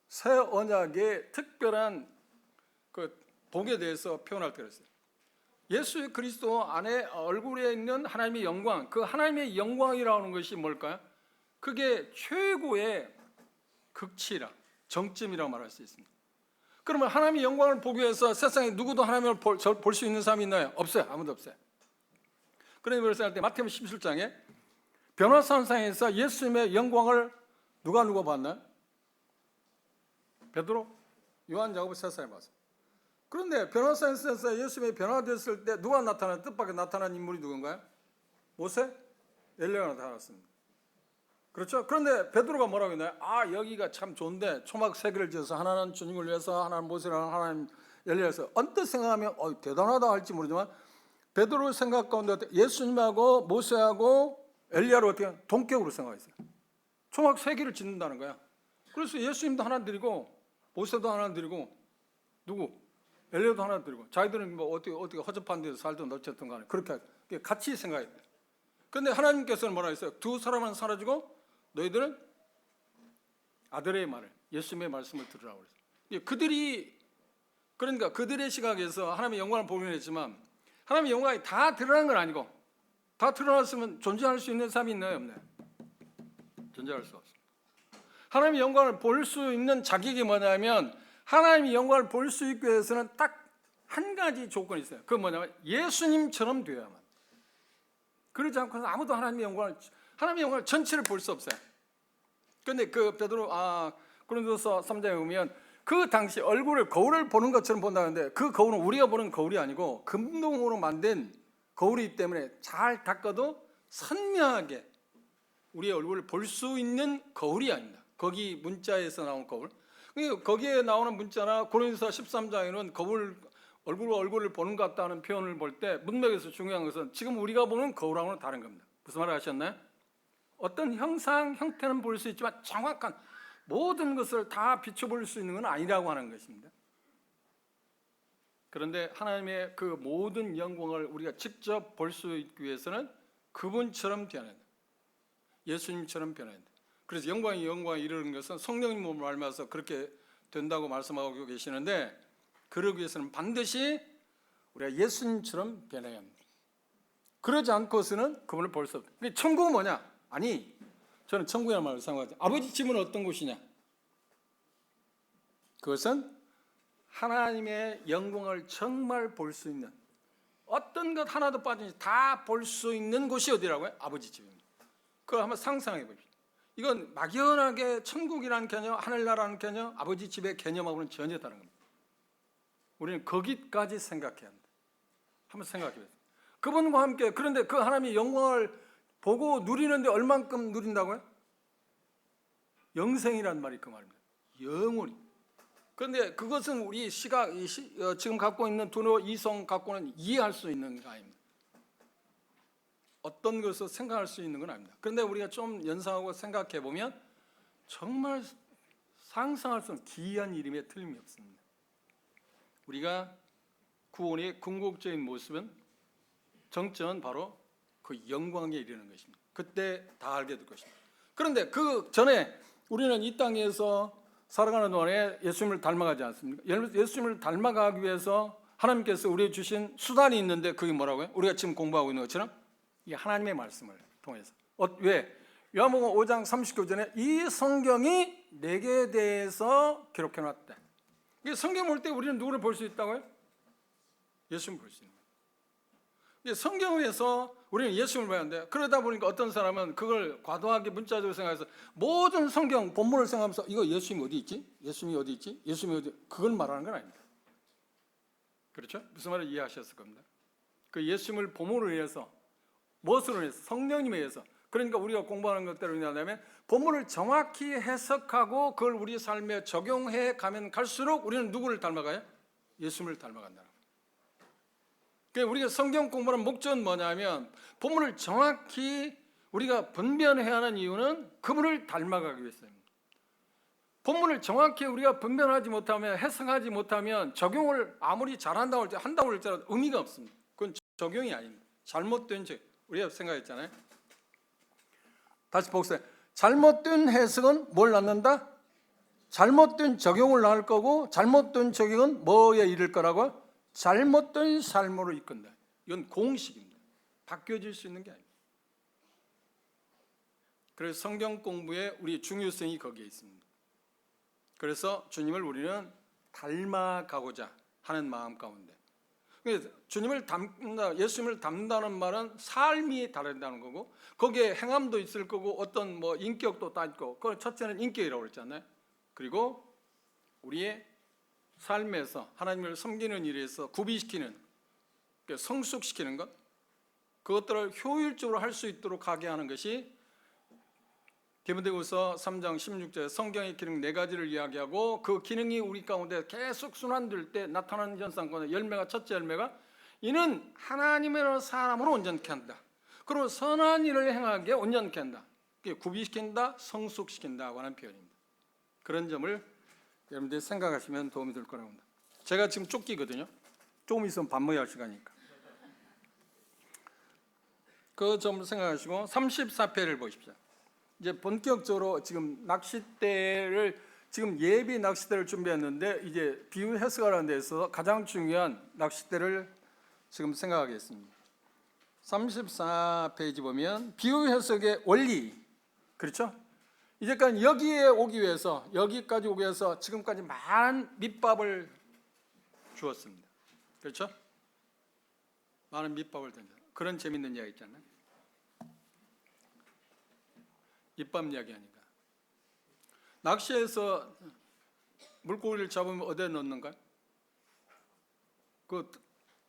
새 언약의 특별한 그 복에 대해서 표현할 때 그랬어요. 예수 그리스도 안에 얼굴에 있는 하나님의 영광, 그 하나님의 영광이라는 것이 뭘까요? 그게 최고의 극치라, 정점이라고 말할 수 있습니다. 그러면 하나님의 영광을 보기 위해서 세상에 누구도 하나님을 볼 수 있는 사람이 있나요? 없어요. 아무도 없어요. 그런데 그래서 할 때 마태복음 17장에 변화산상에서 예수님의 영광을 누가 봤나요? 베드로, 요한, 야고보 세 사람이 봤어요. 그런데 변화산에서 예수님이 변화됐을 때 누가 뜻밖의 나타난 인물이 누군가요? 모세, 엘리야가 나타났습니다. 그렇죠? 그런데 베드로가 뭐라고 했나요? 여기가 참 좋은데 초막 세 개를 지어서 하나는 주님을 위해서, 하나는 모세랑 하나는 엘리야서 언뜻 생각하면 대단하다 할지 모르지만 베드로 생각 가운데 예수님하고 모세하고 엘리야를 어떻게 동격으로 생각했어요. 총각 3개를 짓는다는 거야. 그래서 예수님도 하나 드리고 모세도 하나 드리고 누구? 엘리야도 하나 드리고 자기들은 뭐 어떻게 허접한 데서 살든 어쨌든 간에 그렇게 같이 생각했대. 그런데 하나님께서는 뭐라 했어요? 2사람은 사라지고 너희들은 아들의 말을 예수님의 말씀을 들으라고 그랬어요. 그러니까 그들의 시각에서 하나님의 영광을 보긴 했지만 하나님의 영광이 다 드러난 건 아니고 다 드러났으면 존재할 수 있는 사람이 있나요? 없나요? 존재할 수 없습니다. 하나님의 영광을 볼 수 있는 자격이 뭐냐면 하나님의 영광을 볼 수 있기 위해서는 딱 한 가지 조건이 있어요. 그건 뭐냐면 예수님처럼 되어야만. 그러지 않고서 아무도 하나님의 영광을 전체를 볼 수 없어요. 그런데 그 베드로 고린도서 3장에 보면 그 당시 거울을 보는 것처럼 본다는데 그 거울은 우리가 보는 거울이 아니고 금동으로 만든 거울이기 때문에 잘 닦아도 선명하게 우리의 얼굴을 볼 수 있는 거울이 아닙니다. 거기 문자에서 나온 거울. 거기에 나오는 문자나 고린도서 13장에는 얼굴을 보는 것 같다는 표현을 볼 때 문맥에서 중요한 것은 지금 우리가 보는 거울하고는 다른 겁니다. 무슨 말을 하셨나요? 어떤 형태는 볼 수 있지만 정확한 모든 것을 다 비춰볼 수 있는 건 아니라고 하는 것입니다. 그런데 하나님의 그 모든 영광을 우리가 직접 볼 수 있기 위해서는 그분처럼 변해야 된다. 예수님처럼 변해야 된다. 그래서 영광이 이르는 것은 성령님 몸을 알면서 그렇게 된다고 말씀하고 계시는데 그러기 위해서는 반드시 우리가 예수님처럼 변해야 합니다. 그러지 않고서는 그분을 볼 수 없다. 근데 천국은 뭐냐? 아니, 저는 천국이라는 말을 생각하죠. 아버지 집은 어떤 곳이냐? 그것은 하나님의 영광을 정말 볼 수 있는 어떤 것 하나도 빠지지 다 볼 수 있는 곳이 어디라고요? 아버지 집입니다. 그걸 한번 상상해 보십시오. 이건 막연하게 천국이라는 개념, 하늘나라는 개념, 아버지 집의 개념하고는 전혀 다른 겁니다. 우리는 거기까지 생각해야 합니다. 한번 생각해 보세요. 그분과 함께 그런데 그 하나님의 영광을 보고 누리는데 얼만큼 누린다고요? 영생이란 말이 그 말입니다. 영원히. 그런데 그것은 우리 지금 갖고 있는 두뇌 이성 갖고는 이해할 수 있는 거 아닙니다. 어떤 것을 생각할 수 있는 건 아닙니다. 그런데 우리가 좀 연상하고 생각해 보면 정말 상상할 수 없는 기이한 일임에 틀림이 없습니다. 우리가 구원의 궁극적인 모습은 정점은 바로 그 영광에 이르는 것입니다. 그때 다 알게 될 것입니다. 그런데 그 전에 우리는 이 땅에서 살아가는 동안에 예수님을 닮아가지 않습니까? 예수님을 닮아가기 위해서 하나님께서 우리에게 주신 수단이 있는데 그게 뭐라고요? 우리가 지금 공부하고 있는 것처럼 이 하나님의 말씀을 통해서. 왜? 요한복음 5장 39절에 이 성경이 내게 대해서 기록해놨다. 이 성경 볼 때 우리는 누구를 볼 수 있다고요? 예수님을 볼 수 있는 거예요. 성경에서 우리는 예수님을 봐야 하는데 그러다 보니까 어떤 사람은 그걸 과도하게 문자적으로 생각해서 모든 성경 본문을 생각하면서 이거 예수님이 어디 있지? 예수님이 어디 있지? 예수님이 어디? 그걸 말하는 건 아닙니다. 그렇죠? 무슨 말을 이해하셨을 겁니다. 그 예수님을 본문으로 인해서 무엇으로 인해서? 성령님에 의해서. 그러니까 우리가 공부하는 것대로 뭐냐면 본문을 정확히 해석하고 그걸 우리 삶에 적용해 가면 갈수록 우리는 누구를 닮아가요? 예수님을 닮아간다. 그러니까 우리가 성경 공부하는 목적은 뭐냐면 본문을 정확히 우리가 분별해야 하는 이유는 그분을 닮아가기 위해서입니다. 본문을 정확히 우리가 분별하지 못하면 해석하지 못하면 적용을 아무리 잘한다고 할지라도 의미가 없습니다. 그건 적용이 아닙니다. 잘못된 우리가 생각했잖아요. 다시 복습해. 잘못된 해석은 뭘 낳는다? 잘못된 적용을 낳을 거고 잘못된 적용은 뭐에 이를 거라고? 잘못된 삶으로 이끈다. 이건 공식입니다. 바뀌어질 수 있는 게 아닙니다. 그래서 성경 공부의 우리 중요성이 거기에 있습니다. 그래서 주님을 우리는 닮아가고자 하는 마음 가운데 주님을 닮는다, 예수님을 닮는다는 말은 삶이 다르다는 거고 거기에 행함도 있을 거고 어떤 인격도 다 있고 그 첫째는 인격이라고 그랬잖아요. 그리고 우리의 삶에서 하나님을 섬기는 일에서 구비시키는 성숙시키는 것 그것들을 효율적으로 할 수 있도록 하게 하는 것이 디모데후서 3장 16절 성경의 기능 네 가지를 이야기하고 그 기능이 우리 가운데 계속 순환될 때 나타나는 현상 가운데 열매가 첫째 열매가 이는 하나님의 사람으로 온전케 한다. 그리고 선한 일을 행하게 온전케 한다. 구비시킨다, 성숙시킨다고 하는 표현입니다. 그런 점을 여러분들이 생각하시면 도움이 될 거라고 합니다. 제가 지금 쫓기거든요. 조금 있으면 밥 먹어야 할 시간이니까. 그 점을 생각하시고 34페이지를 보십시오. 이제 본격적으로 지금 낚싯대를 지금 예비 낚싯대를 준비했는데 이제 비유 해석하는 데서 가장 중요한 낚싯대를 지금 생각하겠습니다. 34페이지 보면 비유 해석의 원리, 그렇죠? 이제까지 여기에 오기 위해서, 여기까지 오기 위해서 지금까지 많은 밑밥을 주었습니다. 그렇죠? 많은 밑밥을 던져. 그런 재밌는 이야기 있잖아요. 밑밥 이야기 하니까. 낚시해서 물고기를 잡으면 어디에 넣는가? 그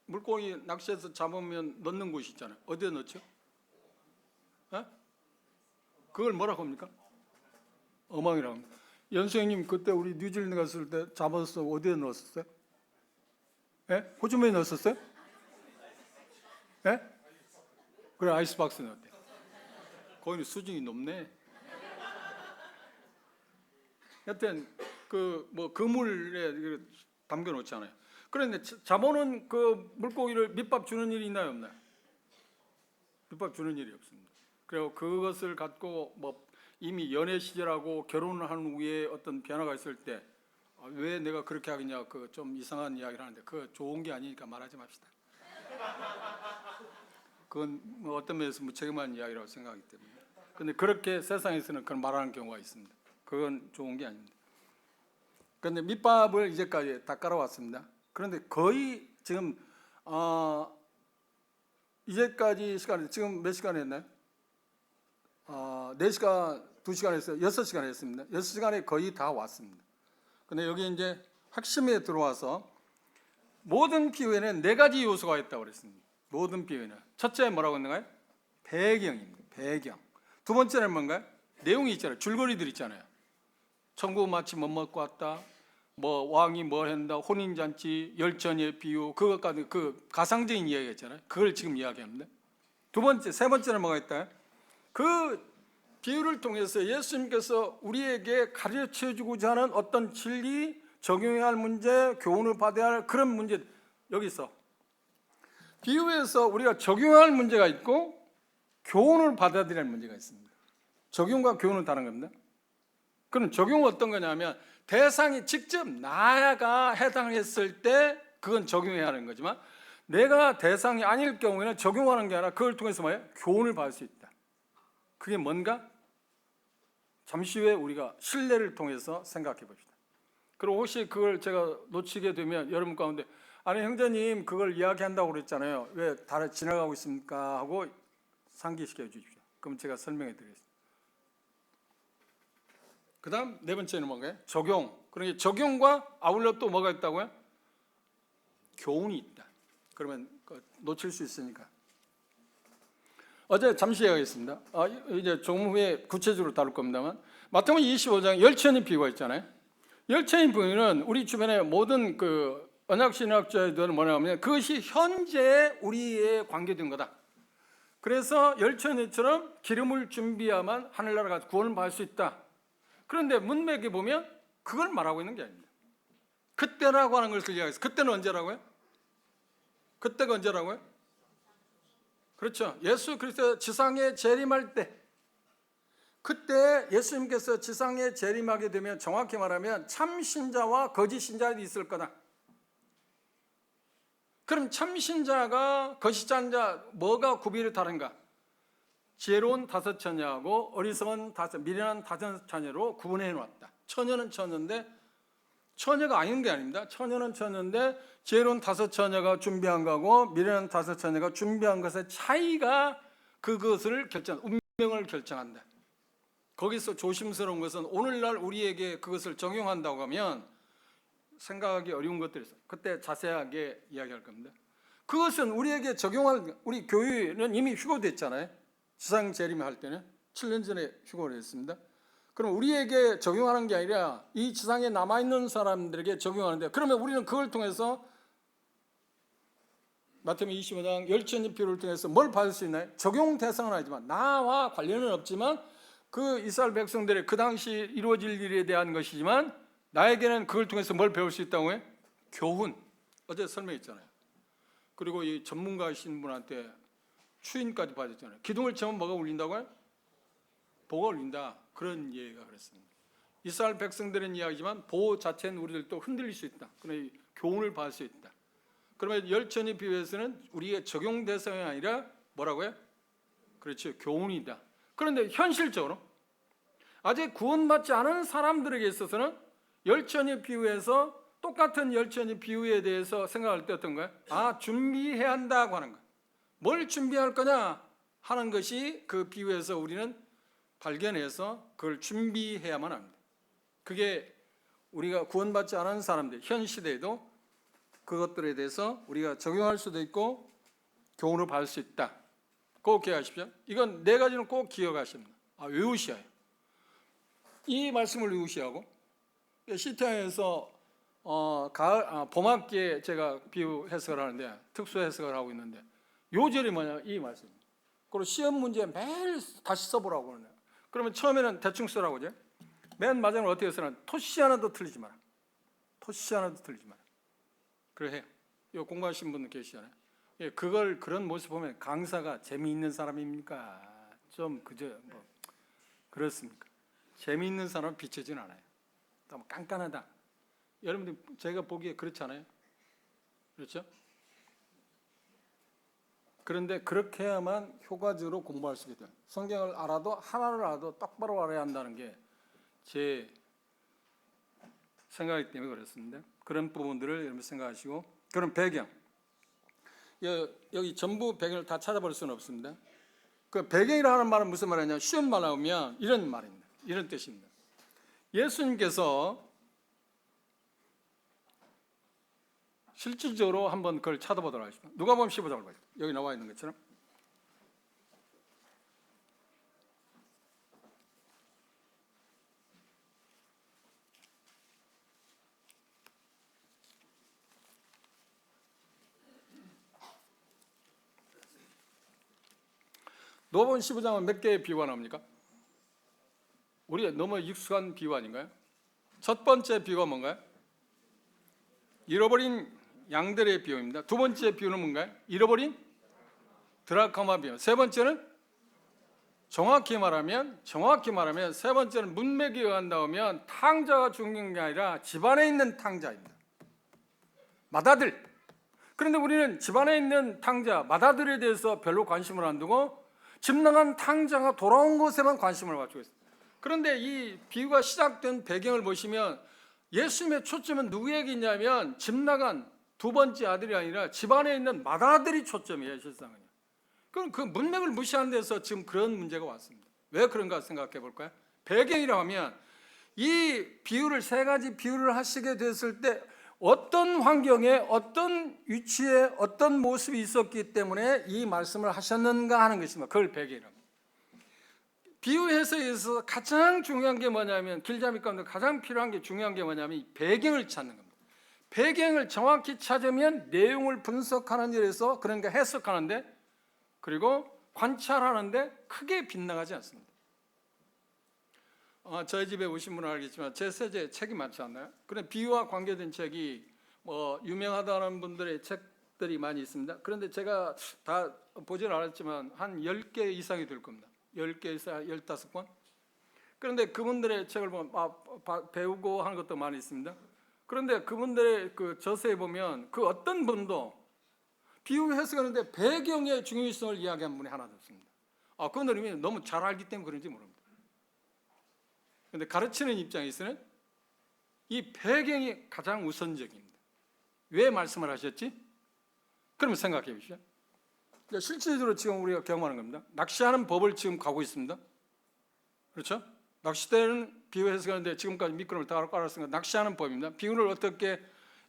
물고기 낚시해서 잡으면 넣는 곳이 있잖아요. 어디에 넣죠? 에? 그걸 뭐라고 합니까? 어망이라고 합니다. 연수 형님 그때 우리 뉴질랜드 갔을 때 잡아서 어디에 넣었었어요? 예? 호주머니에 넣었었어요? 예? 그래 아이스박스에 넣었대. 거기는 수준이 높네. 여튼 그 뭐 그물에 담겨 놓잖아요. 그런데 잡아놓은 그 물고기를 밑밥 주는 일이 있나요, 없나요? 밑밥 주는 일이 없습니다. 그리고 그것을 갖고 뭐 이미 연애 시절하고 결혼을 한 후에 어떤 변화가 있을 때 왜 내가 그렇게 하겠냐, 그 좀 이상한 이야기를 하는데 그거 좋은 게 아니니까 말하지 맙시다. 그건 뭐 어떤 면에서 무책임한 이야기라고 생각하기 때문에. 근데 그렇게 세상에서는 그런 말하는 경우가 있습니다. 그건 좋은 게 아닙니다. 그런데 밑밥을 이제까지 다 깔아왔습니다. 그런데 거의 지금 이제까지 시간에 지금 몇 시간 했나요? 4시간, 2시간 했어요. 6시간 했습니다. 6시간에 거의 다 왔습니다. 근데 여기 이제 핵심에 들어와서 모든 비유에는 4가지 요소가 있다고 그랬습니다. 모든 비유에는. 첫째 뭐라고 했는가요? 배경입니다. 배경. 두 번째는 뭔가요? 내용이 있잖아요. 줄거리들 있잖아요. 천국 마치 뭐 먹고 왔다. 뭐 왕이 뭘 한다. 혼인잔치, 열전의 비유, 그것까지 그 가상적인 이야기가 있잖아요. 그걸 지금 이야기합니다. 세 번째는 뭐가 있다? 그 비유를 통해서 예수님께서 우리에게 가르쳐 주고자 하는 어떤 진리, 적용해야 할 문제, 교훈을 받아야 할 그런 문제, 여기 있어. 비유에서 우리가 적용해야 할 문제가 있고 교훈을 받아들여야 할 문제가 있습니다. 적용과 교훈은 다른 겁니다. 그럼 적용은 어떤 거냐면 대상이 직접 나가 해당했을 때 그건 적용해야 하는 거지만 내가 대상이 아닐 경우에는 적용하는 게 아니라 그걸 통해서 뭐예요? 교훈을 받을 수 있다. 그게 뭔가? 잠시 후에 우리가 신뢰를 통해서 생각해 봅시다. 그리고 혹시 그걸 제가 놓치게 되면 여러분 가운데 아니 형제님 그걸 이야기한다고 그랬잖아요. 왜 다 지나가고 있습니까? 하고 상기시켜 주십시오. 그럼 제가 설명해 드리겠습니다. 그 다음 네 번째는 뭔가요? 적용. 그러니까 적용과 아울러 또 뭐가 있다고요? 교훈이 있다. 그러면 놓칠 수 있으니까. 어제 잠시 이야기했습니다. 이제 조금 후에 구체적으로 다룰 겁니다만 마태복음 25장 열천의 비유가 있잖아요. 열천의 비유는 우리 주변의 모든 그 언약신학자들은 뭐냐면 그것이 현재 우리에 관계된 거다. 그래서 열천이처럼 기름을 준비하면 하늘나라가 구원을 받을 수 있다. 그런데 문맥에 보면 그걸 말하고 있는 게 아닙니다. 그때라고 하는 것을 이야기해서 그때는 언제라고요? 그때가 언제라고요? 그렇죠. 예수 그리스도 지상에 재림할 때 그때 예수님께서 지상에 재림하게 되면 정확히 말하면 참신자와 거짓신자들이 있을 거다. 그럼 참신자가 거짓신자 뭐가 구별이 다른가? 지혜로운 5처녀하고 어리석은 미련한 5처녀로 구분해 놓았다. 처녀는 처녀인데 처녀가 아닌 게 아닙니다. 처녀는 처녀인데 지혜로운 5처녀가 준비한 거고 미련한 5처녀가 준비한 것의 차이가 그것을 운명을 결정한다. 거기서 조심스러운 것은 오늘날 우리에게 그것을 적용한다고 하면 생각하기 어려운 것들이 있어요. 그때 자세하게 이야기할 겁니다. 그것은 우리에게 적용할 우리 교회는 이미 휴거됐잖아요. 지상 재림할 때는 7년 전에 휴거를 했습니다. 그럼 우리에게 적용하는 게 아니라 이 지상에 남아있는 사람들에게 적용하는데, 그러면 우리는 그걸 통해서 마태복음 25장 열천지 비유를 통해서 뭘 받을 수 있나요? 적용 대상은 아니지만, 나와 관련은 없지만 그 이스라엘 백성들의 그 당시 이루어질 일에 대한 것이지만 나에게는 그걸 통해서 뭘 배울 수 있다고 해요? 교훈. 어제 설명했잖아요. 그리고 이 전문가이신 분한테 추인까지 받았잖아요. 기둥을 치면 뭐가 울린다고요? 보가 울린다. 그런 예가 그랬습니다. 이스라엘 백성들은 이야기지만 보 자체는 우리들도 흔들릴 수 있다. 그러나 교훈을 받을 수 있다. 그러면 열천지 비유에서는 우리의 적용 대상이 아니라 뭐라고요? 그렇죠, 교훈이다. 그런데 현실적으로 아직 구원받지 않은 사람들에게 있어서는 열천지 비유에서 똑같은 열천지 비유에 대해서 생각할 때 어떤가요? 준비해야 한다고 하는 거예요. 뭘 준비할 거냐 하는 것이 그 비유에서 우리는 발견해서 그걸 준비해야만 합니다. 그게 우리가 구원받지 않은 사람들, 현 시대에도 그것들에 대해서 우리가 적용할 수도 있고 교훈을 받을 수 있다. 꼭 기억하십시오. 이건 네 가지는 꼭 기억하십니다. 외우셔야 해요. 이 말씀을 외우셔야 하고, 시타에서 봄학기에 제가 비유 해석을 하는데, 특수 해석을 하고 있는데, 요절이 뭐냐, 이 말씀입니다. 그리고 시험 문제 매일 다시 써보라고 그러네요. 그러면 처음에는 대충 쓰라고 하죠. 맨 마지막에 어떻게 쓰나? 토시 하나도 틀리지 마라. 토시 하나도 틀리지 마라. 그래 해요. 이거 공부하신 분 계시잖아요. 그걸 그런 모습 보면 강사가 재미있는 사람입니까? 좀 그저 뭐 그렇습니까? 재미있는 사람은 비춰진 않아요. 너무 깐깐하다. 여러분들 제가 보기에 그렇지 않아요? 그렇죠? 그런데 그렇게 해야만 효과적으로 공부할 수 있게 돼요. 성경을 알아도 하나를 알아도 똑바로 알아야 한다는 게 제 생각이기 때문에 그렇습니다. 그런 부분들을 여러분 생각하시고, 그런 배경, 여기 전부 배경을 다 찾아볼 수는 없습니다. 그 배경이라는 말은 무슨 말이냐? 쉬운 말 나오면 이런 말입니다. 이런 뜻입니다. 예수님께서 실질적으로 한번 그걸 찾아보도록 하겠습니다. 누가복음 15장을 봐요. 여기 나와 있는 것처럼. 누가복음 15장은 몇 개의 비유가 나옵니까? 우리가 너무 익숙한 비유 아닌가요? 첫 번째 비유가 뭔가요? 잃어버린 양들의 비유입니다. 두 번째 비유는 뭔가요? 잃어버린 드라크마 비유. 세 번째는 정확히 말하면 세 번째는 문맥에 의한다면 탕자가 중요한 게 아니라 집안에 있는 탕자입니다. 맏아들. 그런데 우리는 집안에 있는 탕자, 맏아들에 대해서 별로 관심을 안 두고 집 나간 탕자가 돌아온 것에만 관심을 가지고 있습니다. 그런데 이 비유가 시작된 배경을 보시면 예수님의 초점은 누구에게 있냐면 집 나간 두 번째 아들이 아니라 집안에 있는 맏아들이 초점이에요, 실상은요. 그럼 그 문맥을 무시하는 데서 지금 그런 문제가 왔습니다. 왜 그런가 생각해 볼까요? 배경이라고 하면 이 비유를, 세 가지 비유를 하시게 됐을 때 어떤 환경에 어떤 위치에 어떤 모습이 있었기 때문에 이 말씀을 하셨는가 하는 것입니다. 그걸 배경이라고 합니다. 비유 해석에서 가장 중요한 게 뭐냐면, 길잡이 가운데 가장 필요한 게 중요한 게 뭐냐면 이 배경을 찾는 겁니다. 배경을 정확히 찾으면 내용을 분석하는 일에서, 그러니까 해석하는데, 그리고 관찰하는데 크게 빗나가지 않습니다. 저희 집에 오신 분은 알겠지만 제 세대에 책이 많지 않나요? 그런데 비유와 관계된 책이 유명하다는 분들의 책들이 많이 있습니다. 그런데 제가 다 보지는 않았지만 한 10개 이상이 될 겁니다. 10개 이상 15권. 그런데 그분들의 책을 보면 배우고 하는 것도 많이 있습니다. 그런데 그분들의 그 저서에 보면 그 어떤 분도 비유 해석하는데 배경의 중요성을 이야기한 분이 하나도 없습니다. 그분들이 너무 잘 알기 때문에 그런지 모릅니다. 그런데 가르치는 입장에서는 이 배경이 가장 우선적입니다. 왜 말씀을 하셨지? 그러면 생각해 보시죠. 실질적으로 지금 우리가 경험하는 겁니다. 낚시하는 법을 지금 가고 있습니다. 그렇죠? 낚시대는 비유 해석하는데 지금까지 미끄럼을 다 깔았으니까 낚시하는 법입니다. 비유를 어떻게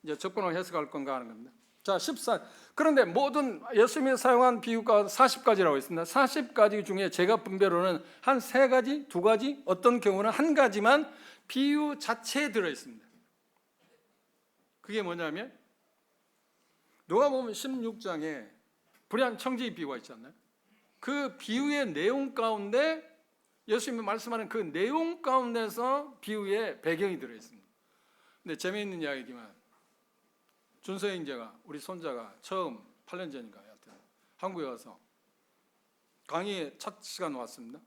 이제 접근을 해석할 건가 하는 겁니다. 자, 14. 그런데 모든 예수님이 사용한 비유가 40가지라고 있습니다. 40가지 중에 제가 분별로는 한 3가지, 2가지, 어떤 경우는 한 가지만 비유 자체에 들어 있습니다. 그게 뭐냐면 누가복음 16장에 불의한 청지기 비유가 있지 않나요? 그 비유의 내용 가운데 예수님이 말씀하는 그 내용 가운데서 비유의 배경이 들어 있습니다. 근데 재미있는 이야기지만 준서 형제가 우리 손자가 처음 8년 전인가 하여튼 한국에 와서 강의에 첫 시간 왔습니다.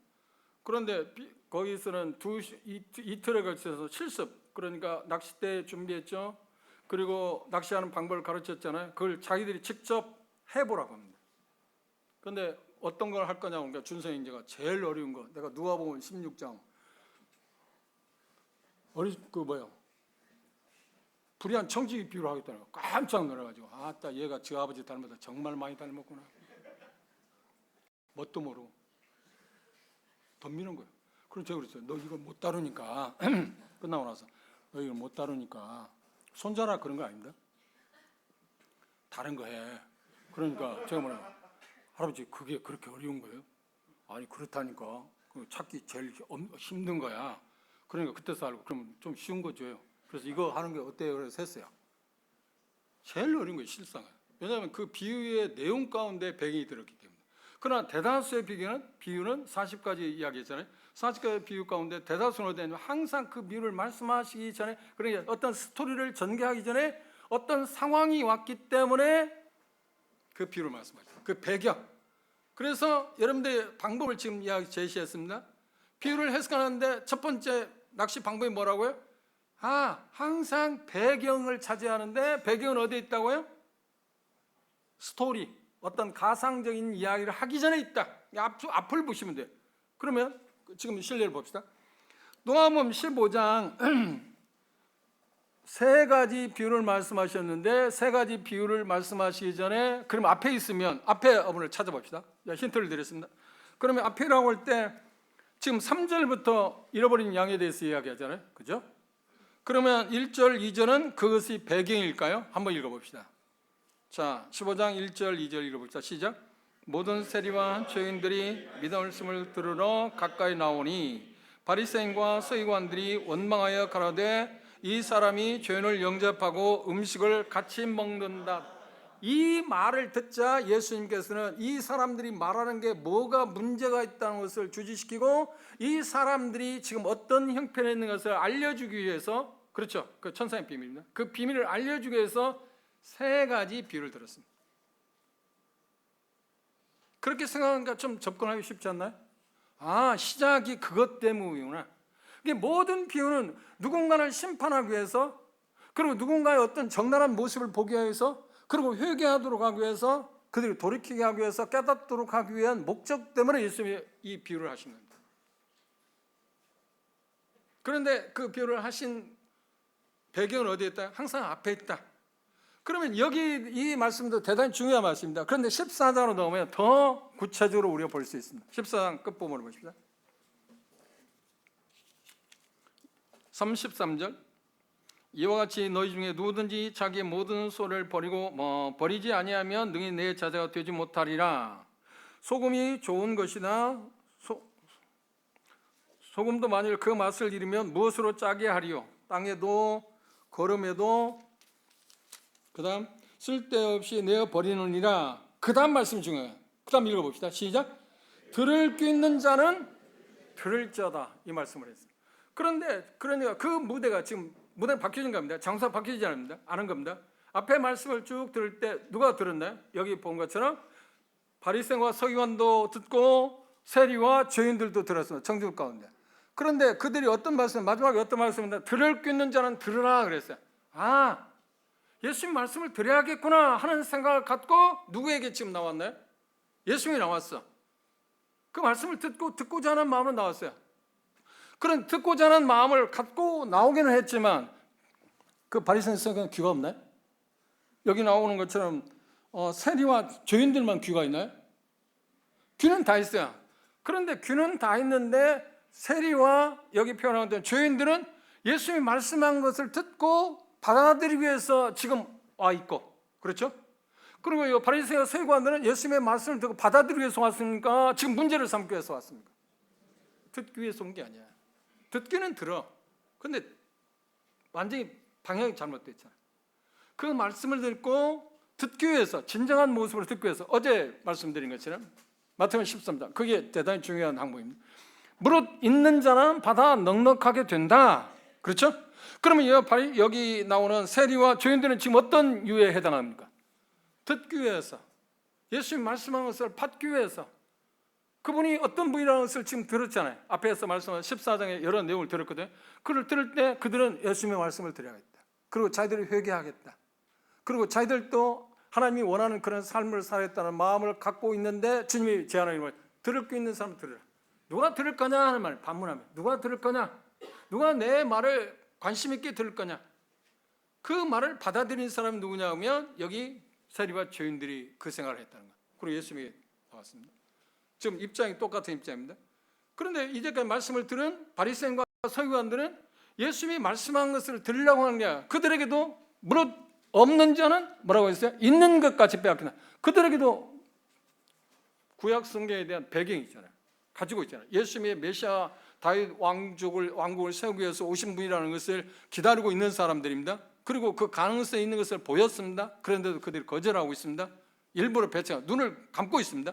그런데 거기서는 이틀에 걸쳐서 실습, 그러니까 낚싯대 준비했죠. 그리고 낚시하는 방법을 가르쳤잖아요. 그걸 자기들이 직접 해보라고 합니다. 그런데 어떤 걸 할 거냐고, 그러니까 준서 형제가 제일 어려운 거, 내가 누가복음 16장 불의한 청지기 비유를 하겠다는 거 깜짝 놀라가지고, 아따 얘가 저 아버지 닮았다, 정말 많이 닮았구나. 뭣도 모르고 덤비는 거예요. 그래서 제가 그랬어요. 너 이거 못 다루니까 끝나고 나서 너 이거 못 다루니까 손자라 그런 거 아닙니다. 다른 거 해. 그러니까 제가 뭐라, 할아버지 그게 그렇게 어려운 거예요? 아니 그렇다니까. 찾기 제일 힘든 거야. 그러니까 그때서 알고 그러면 좀 쉬운 거 줘요. 그래서 이거 하는 게 어때요? 그래서 했어요. 제일 어려운 거예요, 실상은. 왜냐하면 그 비유의 내용 가운데 배경이 들었기 때문에. 그러나 대다수의 비유는 40가지 이야기했잖아요. 40가지 비유 가운데 대다수는 어디냐면 항상 그 비유를 말씀하시기 전에, 그러니까 어떤 스토리를 전개하기 전에 어떤 상황이 왔기 때문에 그 비유를 말씀하죠. 그 배경. 그래서 여러분들의 방법을 지금 이야기 제시했습니다. 비유를 해석하는데 첫 번째 낚시 방법이 뭐라고요? 항상 배경을 차지하는데, 배경은 어디에 있다고요? 스토리, 어떤 가상적인 이야기를 하기 전에 있다. 앞을 보시면 돼요. 그러면 지금 실례를 봅시다. 누가복음 15장 3가지 비유를 말씀하셨는데, 3가지 비유를 말씀하시기 전에 그럼 앞에 있으면 앞에 어문을 찾아봅시다. 힌트를 드렸습니다. 그러면 앞이라고 할 때 지금 3절부터 잃어버린 양에 대해서 이야기하잖아요. 그죠? 그러면 1절, 2절은 그것이 배경일까요? 한번 읽어봅시다. 자, 15장 1절, 2절 읽어봅시다. 시작. 모든 세리와 죄인들이 믿음을 들으러 가까이 나오니 바리새인과 서기관들이 원망하여 가라되 이 사람이 죄인을 영접하고 음식을 같이 먹는다. 이 말을 듣자 예수님께서는 이 사람들이 말하는 게 뭐가 문제가 있다는 것을 주지시키고, 이 사람들이 지금 어떤 형편에 있는 것을 알려주기 위해서, 그렇죠, 그 천사의 비밀입니다. 그 비밀을 알려주기 위해서 3가지 비유를 들었습니다. 그렇게 생각하니까 좀 접근하기 쉽지 않나요? 시작이 그것 때문이구나. 이게 모든 비유는 누군가를 심판하기 위해서, 그리고 누군가의 어떤 적나라한 모습을 보기 위해서, 그리고 회개하도록 하기 위해서, 그들이 돌이키게 하기 위해서, 깨닫도록 하기 위한 목적 때문에 예수님이 이 비유를 하신 겁니다. 그런데 그 비유를 하신 배경은 어디에 있다? 항상 앞에 있다. 그러면 여기 이 말씀도 대단히 중요한 말씀입니다. 그런데 14장으로 넘으면 더 구체적으로 우리가 볼 수 있습니다. 14장 끝부분을 보십시다. 33절. 이와 같이 너희 중에 누구든지 자기의 모든 소를 버리고 버리지 아니하면 능히 내 자제가 되지 못하리라. 소금이 좋은 것이나 소금도 만일 그 맛을 잃으면 무엇으로 짜게 하리요? 땅에도 거름에도 그 다음 쓸데없이 내어 버리느니라. 그 다음 말씀이 중요해요. 그 다음 읽어봅시다. 시작. 들을 귀 있는 자는 들을지어다, 이 말씀을 했어요. 그런데 그러니까 그 무대가 지금 무대가 바뀌어진 겁니다. 장소가 바뀌지 않은 겁니다. 앞에 말씀을 쭉 들을 때 누가 들었나요? 여기 본 것처럼 바리새인과 서기관도 듣고 세리와 죄인들도 들었습니다. 청중 가운데. 그런데 그들이 어떤 말씀, 마지막에 어떤 말씀입니다. 들을 귀 있는 자는 들으라 그랬어요. 예수님 말씀을 드려야겠구나 하는 생각을 갖고 누구에게 지금 나왔나요? 예수님이 나왔어. 그 말씀을 듣고자 하는 마음으로 나왔어요. 그런 듣고자 하는 마음을 갖고 나오기는 했지만 그 바리새인 서기관은 귀가 없나요? 여기 나오는 것처럼 세리와 죄인들만 귀가 있나요? 귀는 다 있어요. 그런데 귀는 다 있는데 세리와 여기 표현한 죄인들은 예수님이 말씀한 것을 듣고 받아들이기 위해서 지금 와 있고, 그렇죠? 그리고 이 바리새와 서기관들은 예수님의 말씀을 듣고 받아들이기 위해서 왔으니까 지금 문제를 삼기 위해서 왔습니까? 듣기 위해서 온 게 아니야. 듣기는 들어. 근데 완전히 방향이 잘못됐잖아. 그 말씀을 듣고 듣기 위해서, 진정한 모습으로 듣기 위해서, 어제 말씀드린 것처럼 마태복음 13장, 그게 대단히 중요한 항목입니다. 무릇 있는 자는 받아 넉넉하게 된다. 그렇죠? 그러면 여기 나오는 세리와 죄인들은 지금 어떤 유에 해당합니까? 듣기 위해서, 예수님 말씀한 것을 받기 위해서. 그분이 어떤 분이라는 것을 지금 들었잖아요. 앞에서 말씀한 14장의 여러 내용을 들었거든요. 그를 들을 때 그들은 예수님의 말씀을 들어야겠다. 그리고 자기들이 회개하겠다. 그리고 자기들도 하나님이 원하는 그런 삶을 살겠다는 마음을 갖고 있는데, 주님이 제안하는 말, 들을 게 있는 사람은 들으라. 누가 들을 거냐 하는 말 반문하면, 누가 들을 거냐? 누가 내 말을 관심 있게 들을 거냐? 그 말을 받아들인 사람이 누구냐 하면 여기 세리와 죄인들이 그 생각을 했다는 거예요. 그리고 예수님이 나왔습니다. 지금 입장이 똑같은 입장입니다. 그런데 이제까지 말씀을 들은 바리새인과 서기관들은 예수님이 말씀한 것을 들으려고 하는 게 아니라, 그들에게도 무릇 없는 자는 뭐라고 했어요? 있는 것까지 빼앗긴다. 그들에게도 구약 성경에 대한 배경이 있잖아요. 가지고 있잖아요. 예수님의 메시아 다윗 왕국을 세우기 위해서 오신 분이라는 것을 기다리고 있는 사람들입니다. 그리고 그 가능성이 있는 것을 보였습니다. 그런데도 그들이 거절하고 있습니다. 일부러 배척하고 눈을 감고 있습니다.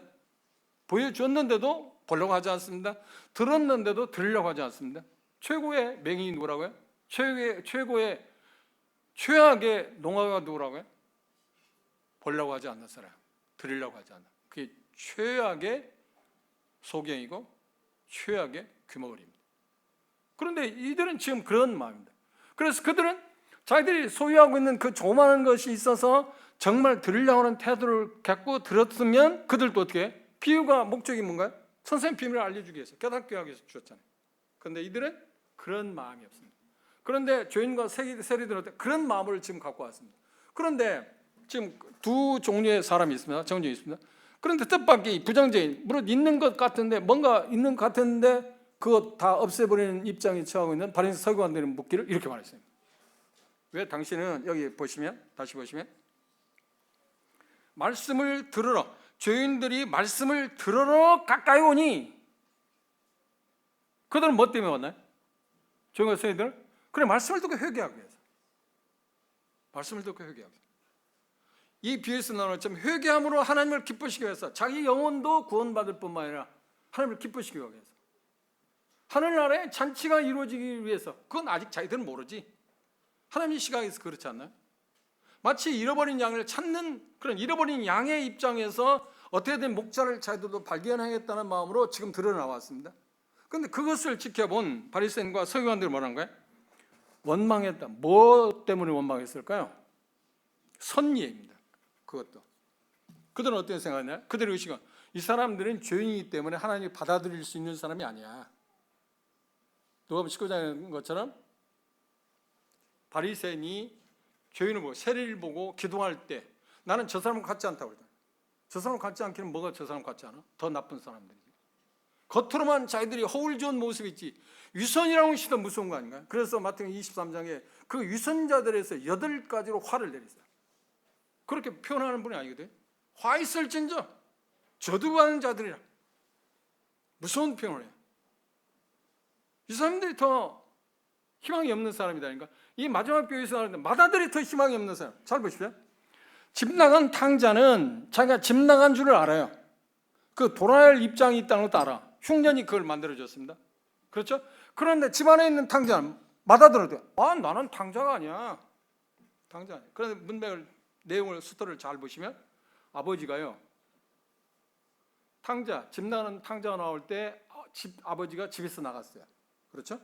보여줬는데도 보려고 하지 않습니다. 들었는데도 들으려고 하지 않습니다. 최고의 맹인이 누구라고요? 최고의 최악의 농아가 누구라고요? 보려고 하지 않는 사람, 들으려고 하지 않는. 그게 최악의 소경이고 최악의 귀머거리입니다. 그런데 이들은 지금 그런 마음입니다. 그래서 그들은 자기들이 소유하고 있는 그 조그마한 것이 있어서 정말 들으려고 하는 태도를 갖고 들었으면, 그들도 어떻게 해? 비유가 목적이 뭔가요? 선생님 비밀을 알려주기 위해서, 깨닫게 하기 위해서 주셨잖아요. 그런데 이들은 그런 마음이 없습니다. 그런데 죄인과 세리들은 그런 마음을 지금 갖고 왔습니다. 그런데 지금 두 종류의 사람이 있습니다. 정죄 있습니다. 그런데 뜻밖의 부정죄인, 물론 있는 것 같은데, 뭔가 있는 것 같은데 그거 다 없애버리는 입장에 처하고 있는 바리새 서기관들의 묻기를 이렇게 말했어요. 왜 당신은, 여기 보시면, 다시 보시면, 말씀을 들으러, 죄인들이 말씀을 들으러 가까이 오니, 그들은 뭐 때문에 왔나요? 죄인과 세리들은? 그래, 말씀을 듣고 회개하기 위해서. 말씀을 듣고 회개하기 위해서. 이 비유에서 나오는 점, 회개함으로 하나님을 기쁘시기 위해서, 자기 영혼도 구원받을 뿐만 아니라 하나님을 기쁘시기 위해서, 하늘나라의 잔치가 이루어지기 위해서. 그건 아직 자기들은 모르지. 하나님의 시각에서 그렇지 않나요? 마치 잃어버린 양을 찾는 그런 잃어버린 양의 입장에서 어떻게든 목자를 자기들도 발견하겠다는 마음으로 지금 드러나왔습니다. 그런데 그것을 지켜본 바리새인과 서기관들이 뭐라는 거예요? 원망했다. 뭐 때문에 원망했을까요? 선의입니다. 그것도. 그들은 어떻게 생각하냐? 그들의 의식은, 이 사람들은 죄인이기 때문에 하나님이 받아들일 수 있는 사람이 아니야. 누가복음 19장에 것처럼 바리새인이 죄인을 보고, 세리를 보고 기도할 때, 나는 저 사람은 같지 않다고 그러잖아요. 저 사람 같지 않기는 뭐가 저 사람 같지 않아? 더 나쁜 사람들이지. 겉으로만 자기들이 허울 좋은 모습이 있지, 위선이라는 것이 더 무서운 거 아닌가요? 그래서 마태복음 23장에 그 위선자들에서 8가지로 화를 내렸어요. 그렇게 표현하는 분이 아니거든요. 화 있을진저 저주받는 자들이라, 무서운 표현을 해요. 이 사람들이 더 희망이 없는 사람이다니까. 이 마지막 교회에서 나오는데 마다들이 더 희망이 없는 사람. 잘 보십시오. 집 나간 탕자는 자기가 집 나간 줄을 알아요. 그 돌아야 할 입장이 있다는 것도 알아. 흉년이 그걸 만들어줬습니다. 그렇죠? 그런데 집 안에 있는 탕자는 마다들어도, 아, 나는 탕자가 아니야. 탕자 아니야. 그런데 문맥을, 내용을, 스토리를 잘 보시면 아버지가요, 탕자, 집 나가는 탕자가 나올 때 아버지가 집에서 나갔어요. 그렇죠?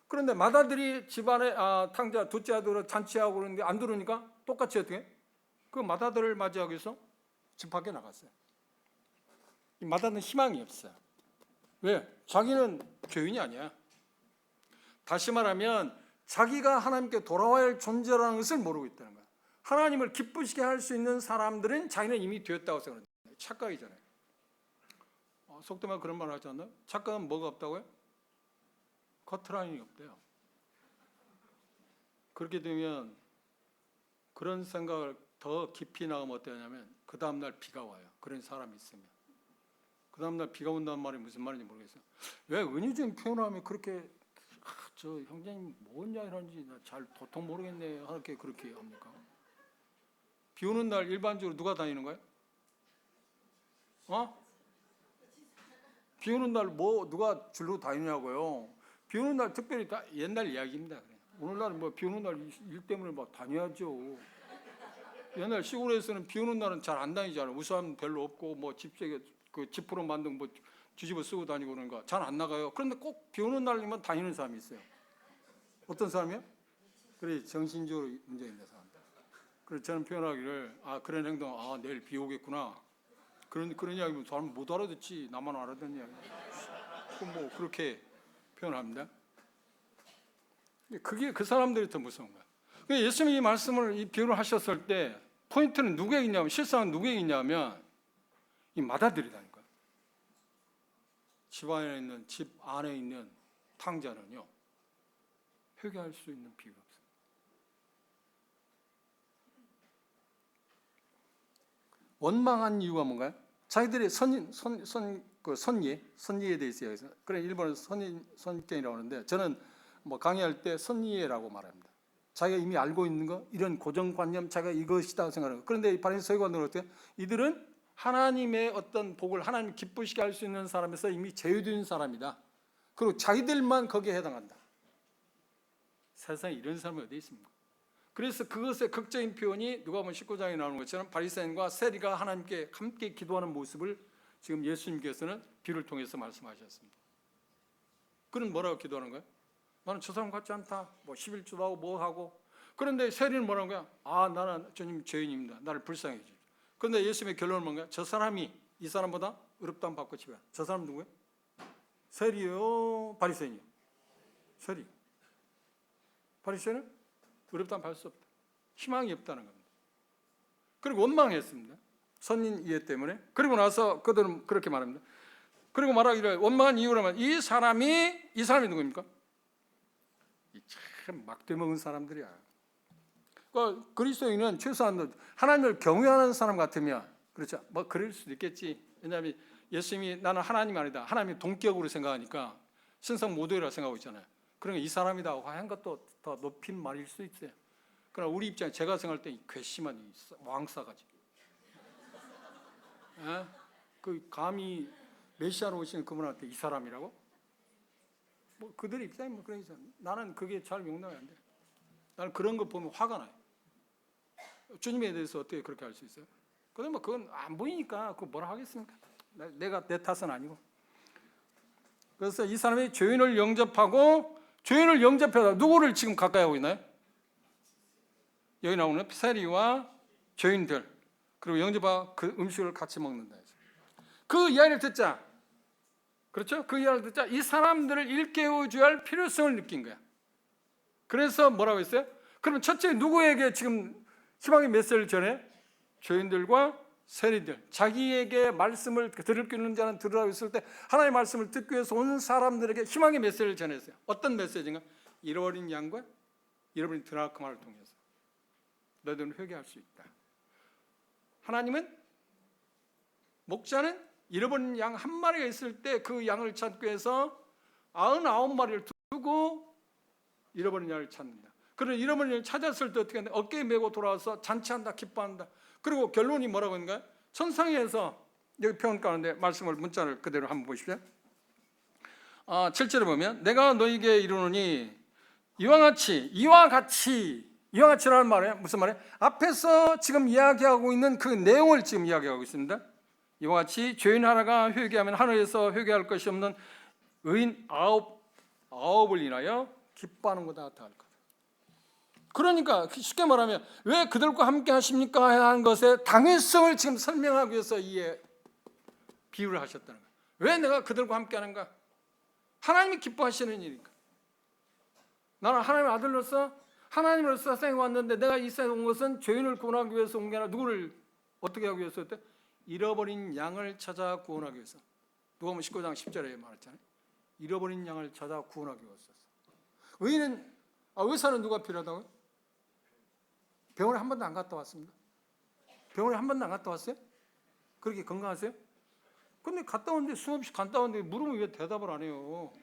그런데 맏아들이 집안에 탕자 둘째 아들을 잔치하고 그러는데 안 들으니까 똑같이 어떻게? 그 맏아들을 맞이하기 위해서 집 밖에 나갔어요. 이 맏아들은 희망이 없어요. 왜? 자기는 죄인이 아니야. 다시 말하면 자기가 하나님께 돌아와야 할 존재라는 것을 모르고 있다는 거야. 하나님을 기쁘시게 할 수 있는 사람들은 자기는 이미 되었다고 생각해요. 착각이잖아요. 속되면 그런 말 하지 않나요? 착각은 뭐가 없다고요? 커트라인이 없대요. 그렇게 되면 그런 생각을 더 깊이 나가면 어떠냐면 그 다음날 비가 와요. 그런 사람이 있으면. 그 다음날 비가 온다는 말이 무슨 말인지 모르겠어요. 왜 은유적인 표현을 하면 그렇게 저 형제님 뭔 이야기하는지 잘 도통 모르겠네 하게 그렇게 합니까? 비 오는 날 일반적으로 누가 다니는 거예요? 비 오는 날 뭐 누가 줄로 다니냐고요? 비 오는 날 특별히 다 옛날 이야기입니다. 오늘날은 뭐 비 오는 날 일 때문에 막 다녀야죠. 옛날 시골에서는 비 오는 날은 잘 안 다니잖아요. 우산 별로 없고 뭐 집세게 그 지프로 만든 뭐 뒤집어 쓰고 다니고 그러는 거 잘 안 나가요. 그런데 꼭 비 오는 날이면 다니는 사람이 있어요. 어떤 사람이요? 그래 정신적으로 문제 있는 사람. 그래서 저는 표현하기를 그런 행동 내일 비 오겠구나. 그런 이야기면 사람 못 알아듣지. 나만 알아듣는 이야기. 그럼 뭐 그렇게 표현합니다. 그게 그 사람들이 더 무서운 거야. 예수님이 이 말씀을 이 비유를 하셨을 때 포인트는 누구에게 있냐면 실상은 누구에게 있냐면 이 맏아들이라는 거야. 집 안에 있는 탕자는요 회개할 수 있는 비유가 없어요. 원망한 이유가 뭔가요? 자기들의 선의에 대해서 이야기해서 그래 일본은 선견이라고 하는데 저는 뭐 강의할 때 선의라고 말합니다. 자기가 이미 알고 있는 거 이런 고정관념 자기가 이것이다 생각하는 거. 그런데 바리새인 서기관들은 어때요? 이들은 하나님의 어떤 복을 하나님 기쁘시게 할 수 있는 사람에서 이미 제외된 사람이다. 그리고 자기들만 거기에 해당한다. 세상에 이런 사람이 어디 있습니까? 그래서 그것의 극적인 표현이 누가복음 19장에 나오는 것처럼 바리새인과 세리가 하나님께 함께 기도하는 모습을 지금 예수님께서는 비유를 통해서 말씀하셨습니다. 그는 뭐라고 기도하는 거예요? 나는 저 사람 같지 않다. 뭐 11조도 하고 뭐 하고. 그런데 세리는 뭐라는 거야? 나는 주님 죄인입니다. 나를 불쌍해 주십시오. 그런데 예수님의 결론은 뭔가요? 저 사람이 이 사람보다 의롭다면 받고 치워야. 저 사람 누구예요? 세리요? 바리새인이요? 세리. 바리새인은 의롭다면 받을 수 없다. 희망이 없다는 겁니다. 그리고 원망했습니다. 선인 이해 때문에. 그리고 나서 그들은 그렇게 말합니다. 그리고 말하기를 원망한 이유라면 이 사람이 누구입니까? 참 막대 먹은 사람들이야. 그러니까 그리스도인은 최소한 하나님을 경외하는 사람 같으면 그렇죠. 뭐 그럴 수도 있겠지. 왜냐하면 예수님이 나는 하나님 아니다. 하나님이 동격으로 생각하니까 신성 모독이라고 생각하고 있잖아요. 그러니까 이 사람이다 한 것도 더 높인 말일 수 있어요. 그러나 우리 입장에 제가 생각할 때 괘씸한 이 왕싸가지. 그 감히 메시아로 오시는 그분한테 이 사람이라고? 뭐 그들의 입장이 뭐 그러니까 나는 그게 잘 용납이 안 돼. 나는 그런 거 보면 화가 나요. 주님에 대해서 어떻게 그렇게 할 수 있어요? 근데 뭐 그건 안 보이니까 그거 뭐라 하겠습니까? 내 탓은 아니고. 그래서 이 사람이 죄인을 영접하다 누구를 지금 가까이 하고 있나요? 여기 나오는 세리와 죄인들 그리고 영접하고 그 음식을 같이 먹는다. 그 이야기를 듣자. 그렇죠? 그 이야기를 듣자 이 사람들을 일깨워줘야 할 필요성을 느낀 거야. 그래서 뭐라고 했어요? 그러면 첫째 누구에게 지금 희망의 메시지를 전해? 죄인들과 세리들. 자기에게 말씀을 들을 수 있는 자는 들으라고 했을 때 하나님의 말씀을 듣기 위해서 온 사람들에게 희망의 메시지를 전했어요. 어떤 메시지인가? 잃어버린 양과 잃어버린 드라크마를 통해서 너희들은 회개할 수 있다. 하나님은 목자는 잃어버린 양 한 마리가 있을 때 그 양을 찾기 위해서 99마리를 두고 잃어버린 양을 찾는다. 그런 잃어버린 양을 찾았을 때 어떻게 한다? 어깨에 메고 돌아와서 잔치한다, 기뻐한다. 그리고 결론이 뭐라고 하는가요? 천상에서 여기 표현 가운데 말씀을 문자를 그대로 한번 보십시오. 7절에 보면 내가 너희에게 이르노니 이와 같이라는 말이에요. 무슨 말이에요? 앞에서 지금 이야기하고 있는 그 내용을 지금 이야기하고 있습니다. 이와 같이 죄인 하나가 회개하면 하늘에서 회개할 것이 없는 의인 아홉을 인하여 기뻐하는 거다 할 거다. 그러니까 쉽게 말하면 왜 그들과 함께 하십니까? 하는 것의 당위성을 지금 설명하기 위해서 이 비유를 하셨다는 거예요. 왜 내가 그들과 함께 하는가? 하나님이 기뻐하시는 일이니까. 나는 하나님의 아들로서 하나님으로서 세상에 왔는데 내가 이 세상에 온 것은 죄인을 구원하기 위해서 온 게 아니라 누구를 어떻게 하기 위해서 했대? 잃어버린 양을 찾아 구원하기 위해서. 누가복음 19장 10절에 말했잖아요. 잃어버린 양을 찾아 구원하기 위해서. 의인은 의사는 누가 필요하다고요? 병원에 한 번도 안 갔다 왔습니다. 병원에 한 번도 안 갔다 왔어요? 그렇게 건강하세요? 근데 갔다 오는데 수없이 갔다 오는데 물으면 왜 대답을 안 해요?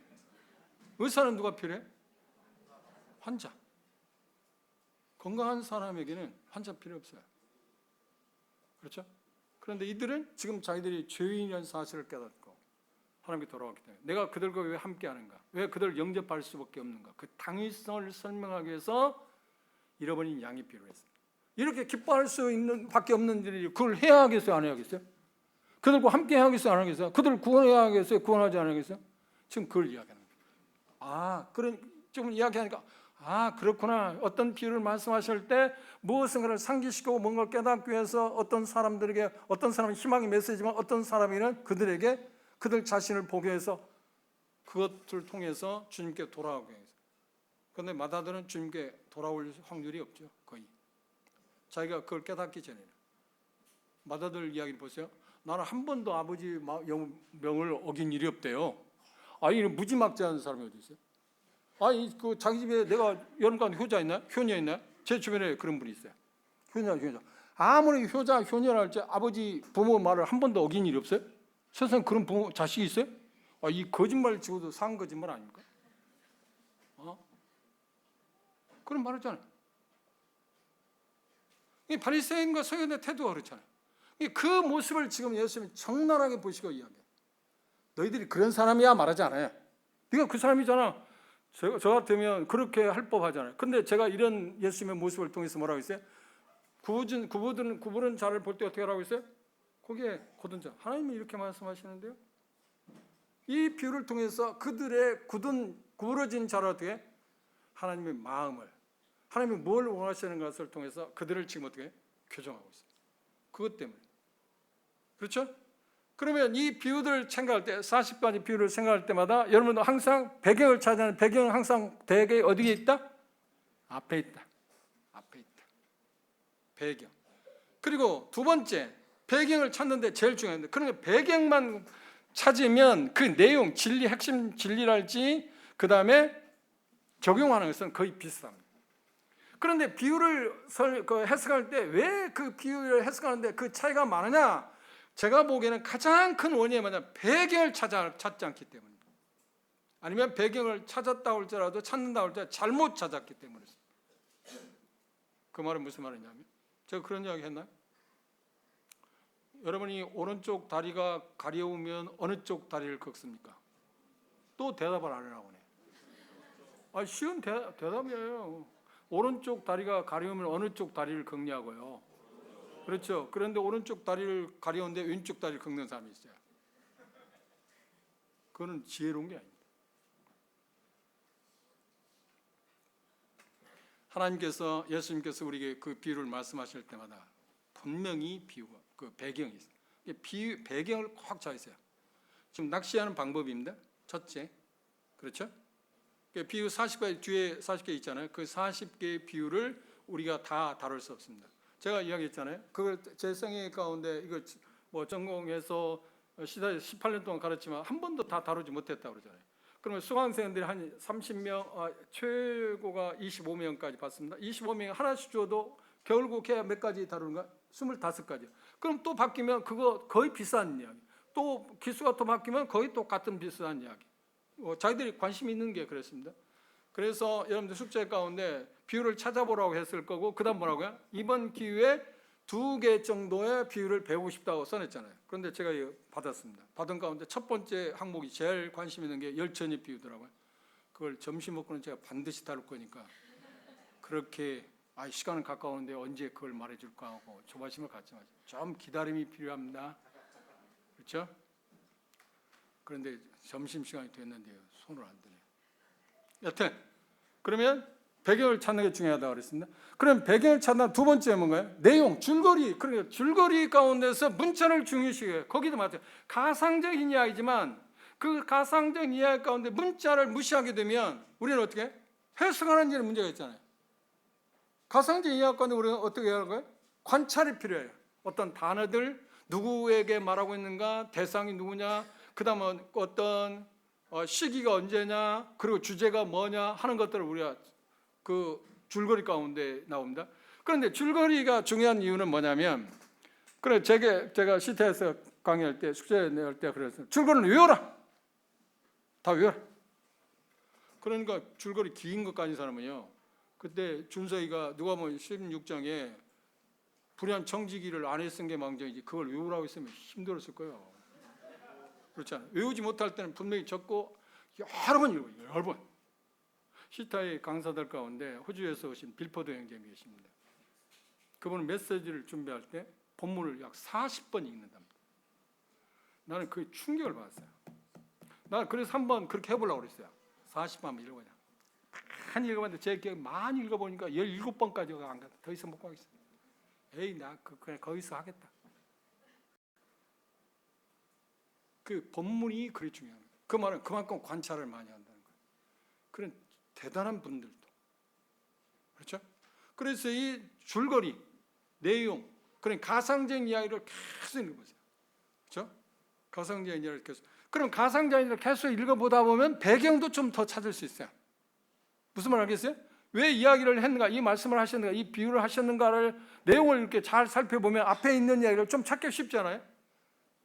의사는 누가 필요해? 환자. 건강한 사람에게는 환자 필요 없어요. 그렇죠? 그런데 이들은 지금 자기들이 죄인이라는 사실을 깨닫고 하나님께 돌아왔기 때문에 내가 그들과 왜 함께하는가? 왜 그들을 영접할 수밖에 없는가? 그 당위성을 설명하기 위해서 잃어버린 양이 필요했습니다. 이렇게 기뻐할 수 있는 밖에 없는 일이 그걸 해야 하겠어요? 안 해야겠어요? 그들과 함께 하겠어요? 안 하겠어요? 그들을 구원해야 하겠어요? 구원하지 않겠어요? 지금 그걸 이야기하는 거예요. 그런 좀 이야기하니까 그렇구나. 어떤 비유를 말씀하실 때 무엇인가를 상기시키고 뭔가를 깨닫기 위해서 어떤 사람들에게 어떤 사람은 희망의 메시지지만 어떤 사람에게는 그들에게 그들 자신을 보게 해서 그것을 통해서 주님께 돌아오게 해서. 그런데 마다들은 주님께 돌아올 확률이 없죠. 거의. 자기가 그걸 깨닫기 전에는. 마다들 이야기를 보세요. 나는 한 번도 아버지 명을 어긴 일이 없대요. 이런 무지막지한 사람이 어디 있어요? 그 자기 집에 내가 여름간 효자 있나요? 효녀 있나요? 제 주변에 그런 분이 있어요. 효녀. 아무리 효녀랄지 아버지 부모 말을 한 번도 어긴 일이 없어요? 세상에 그런 부모 자식이 있어요? 이 거짓말 치고도 산 거짓말 아닙니까? 그런 말 했잖아요. 이 바리새인과 서기관의 태도가 그렇잖아요. 그 모습을 지금 예수님이 적나라하게 보시고 이야기해요. 너희들이 그런 사람이야 말하지 않아요. 네가 그 사람이잖아. 저 같으면 그렇게 할 법하잖아요. 근데 제가 이런 예수님의 모습을 통해서 뭐라고 했어요? 구부른 자를 볼 때 어떻게 하라고 했어요? 거기에 곧은 자. 하나님이 이렇게 말씀하시는데요. 이 비유를 통해서 그들의 구부러진 자를 어떻게 하나님의 마음을 하나님이 뭘 원하시는 것을 통해서 그들을 지금 어떻게 교정하고 있어요. 그것 때문에. 그렇죠? 그러면 이 비유들을 생각할 때 40가지 비유를 생각할 때마다 여러분도 항상 배경을 찾아내는 배경은 항상 대개 어디에 있다? 앞에 있다. 배경. 그리고 두 번째 배경을 찾는데 제일 중요한데 그러니까 배경만 찾으면 그 내용, 진리, 핵심 진리랄지 그 다음에 적용하는 것은 거의 비슷합니다. 그런데 비유를 해석할 때 왜 그 비유를 해석하는데 그 차이가 많으냐? 제가 보기에는 가장 큰 원인이 뭐냐? 배경을 찾지 않기 때문입니다. 아니면 배경을 찾았다 할지라도 찾는다 할지라도 잘못 찾았기 때문이죠. 그 말은 무슨 말이냐면 제가 그런 이야기 했나요? 여러분이 오른쪽 다리가 가려우면 어느 쪽 다리를 긁습니까? 또 대답을 안 하라고 하네. 쉬운 대답이에요. 오른쪽 다리가 가려우면 어느 쪽 다리를 긁냐고요. 그렇죠. 그런데 오른쪽 다리를 가려운데 왼쪽 다리를 긁는 사람이 있어요. 그거는 지혜로운 게 아닙니다. 하나님께서 예수님께서 우리에게 그 비유를 말씀하실 때마다 분명히 비유가 그 배경이 있어요. 배경을 꽉 잡으세요. 지금 낚시하는 방법입니다. 첫째, 그렇죠? 비유 40개 뒤에 40개 있잖아요. 그 40개의 비유를 우리가 다 다룰 수 없습니다. 제가 이야기했잖아요. 그걸 제 생애 가운데 이거 뭐 전공해서 18년 동안 가르치면 한 번도 다 다루지 못했다고 그러잖아요. 그러면 수강생들이 한 30명, 최고가 25명까지 받습니다. 25명 하나씩 줘도 결국 해야 몇 가지 다루는가? 25가지. 그럼 또 바뀌면 그거 거의 비슷한 이야기. 또 기수가 또 바뀌면 거의 똑같은 비슷한 이야기. 자기들이 관심 있는 게 그랬습니다. 그래서 여러분들 숙제 가운데 비유를 찾아보라고 했을 거고 그 다음 뭐라고요? 이번 기회에 2개 정도의 비유를 배우고 싶다고 써냈잖아요. 그런데 제가 받았습니다. 받은 가운데 첫 번째 항목이 제일 관심 있는 게 열천의 비유더라고요. 그걸 점심 먹고는 제가 반드시 다룰 거니까 그렇게 시간은 가까운데 언제 그걸 말해줄까 하고 조바심을 갖지 마세요. 좀 기다림이 필요합니다. 그렇죠? 그런데 점심시간이 됐는데요. 손을 안 드네요. 여튼 그러면 배경을 찾는 게 중요하다고 그랬습니다. 그럼 배경을 찾는 두 번째 뭔가요? 내용, 줄거리. 그러니까 줄거리 가운데서 문자를 중요시해요. 거기도 마찬가지예요. 가상적인 이야기지만 그 가상적인 이야기 가운데 문자를 무시하게 되면 우리는 어떻게 해석하는 일에 문제가 있잖아요. 가상적인 이야기 가운데 우리는 어떻게 해야 하는 거예요? 관찰이 필요해요. 어떤 단어들, 누구에게 말하고 있는가, 대상이 누구냐, 그 다음에 어떤 시기가 언제냐, 그리고 주제가 뭐냐 하는 것들을 우리가 그 줄거리 가운데 나옵니다. 그런데 줄거리가 중요한 이유는 뭐냐면 그래 제가 시태에서 강의할 때 숙제 낼 때 그래서 줄거리는 외워라. 다 외워라. 그러니까 줄거리 긴 것 가진 사람은요. 그때 준서이가 누가복음 16장에 불의한 청지기를 안에 쓴 게 망정이지 그걸 외우라고 했으면 힘들었을 거예요. 그렇잖아요. 외우지 못할 때는 분명히 적고 여러 번 읽어요. 여러 번. 시타의 강사들 가운데 호주에서 오신 빌포드 형제님이 계십니다. 그분은 메시지를 준비할 때 본문을 약 40번 읽는답니다. 나는 그게 충격을 받았어요. 나는 그래서 한번 그렇게 해보려고 그랬어요. 40번 읽어보자. 많이 읽어봤는데 제 기억에 많이 읽어보니까 17번까지가 안 가다. 더 이상 못 가겠어요. 에이 나 그냥 거기서 하겠다. 그 본문이 그리 중요한 거예요. 그 말은 그만큼 관찰을 많이 한다는 거예요. 그런 대단한 분들도. 그렇죠? 그래서 이 줄거리, 내용, 그런 가상적인 이야기를 계속 읽어보세요. 그렇죠? 가상적인 이야기를 계속. 그럼 가상적인 이야기를 계속 읽어보다 보면 배경도 좀 더 찾을 수 있어요. 무슨 말 알겠어요? 왜 이야기를 했는가, 이 말씀을 하셨는가, 이 비유를 하셨는가를 내용을 이렇게 잘 살펴보면 앞에 있는 이야기를 좀 찾기 쉽잖아요.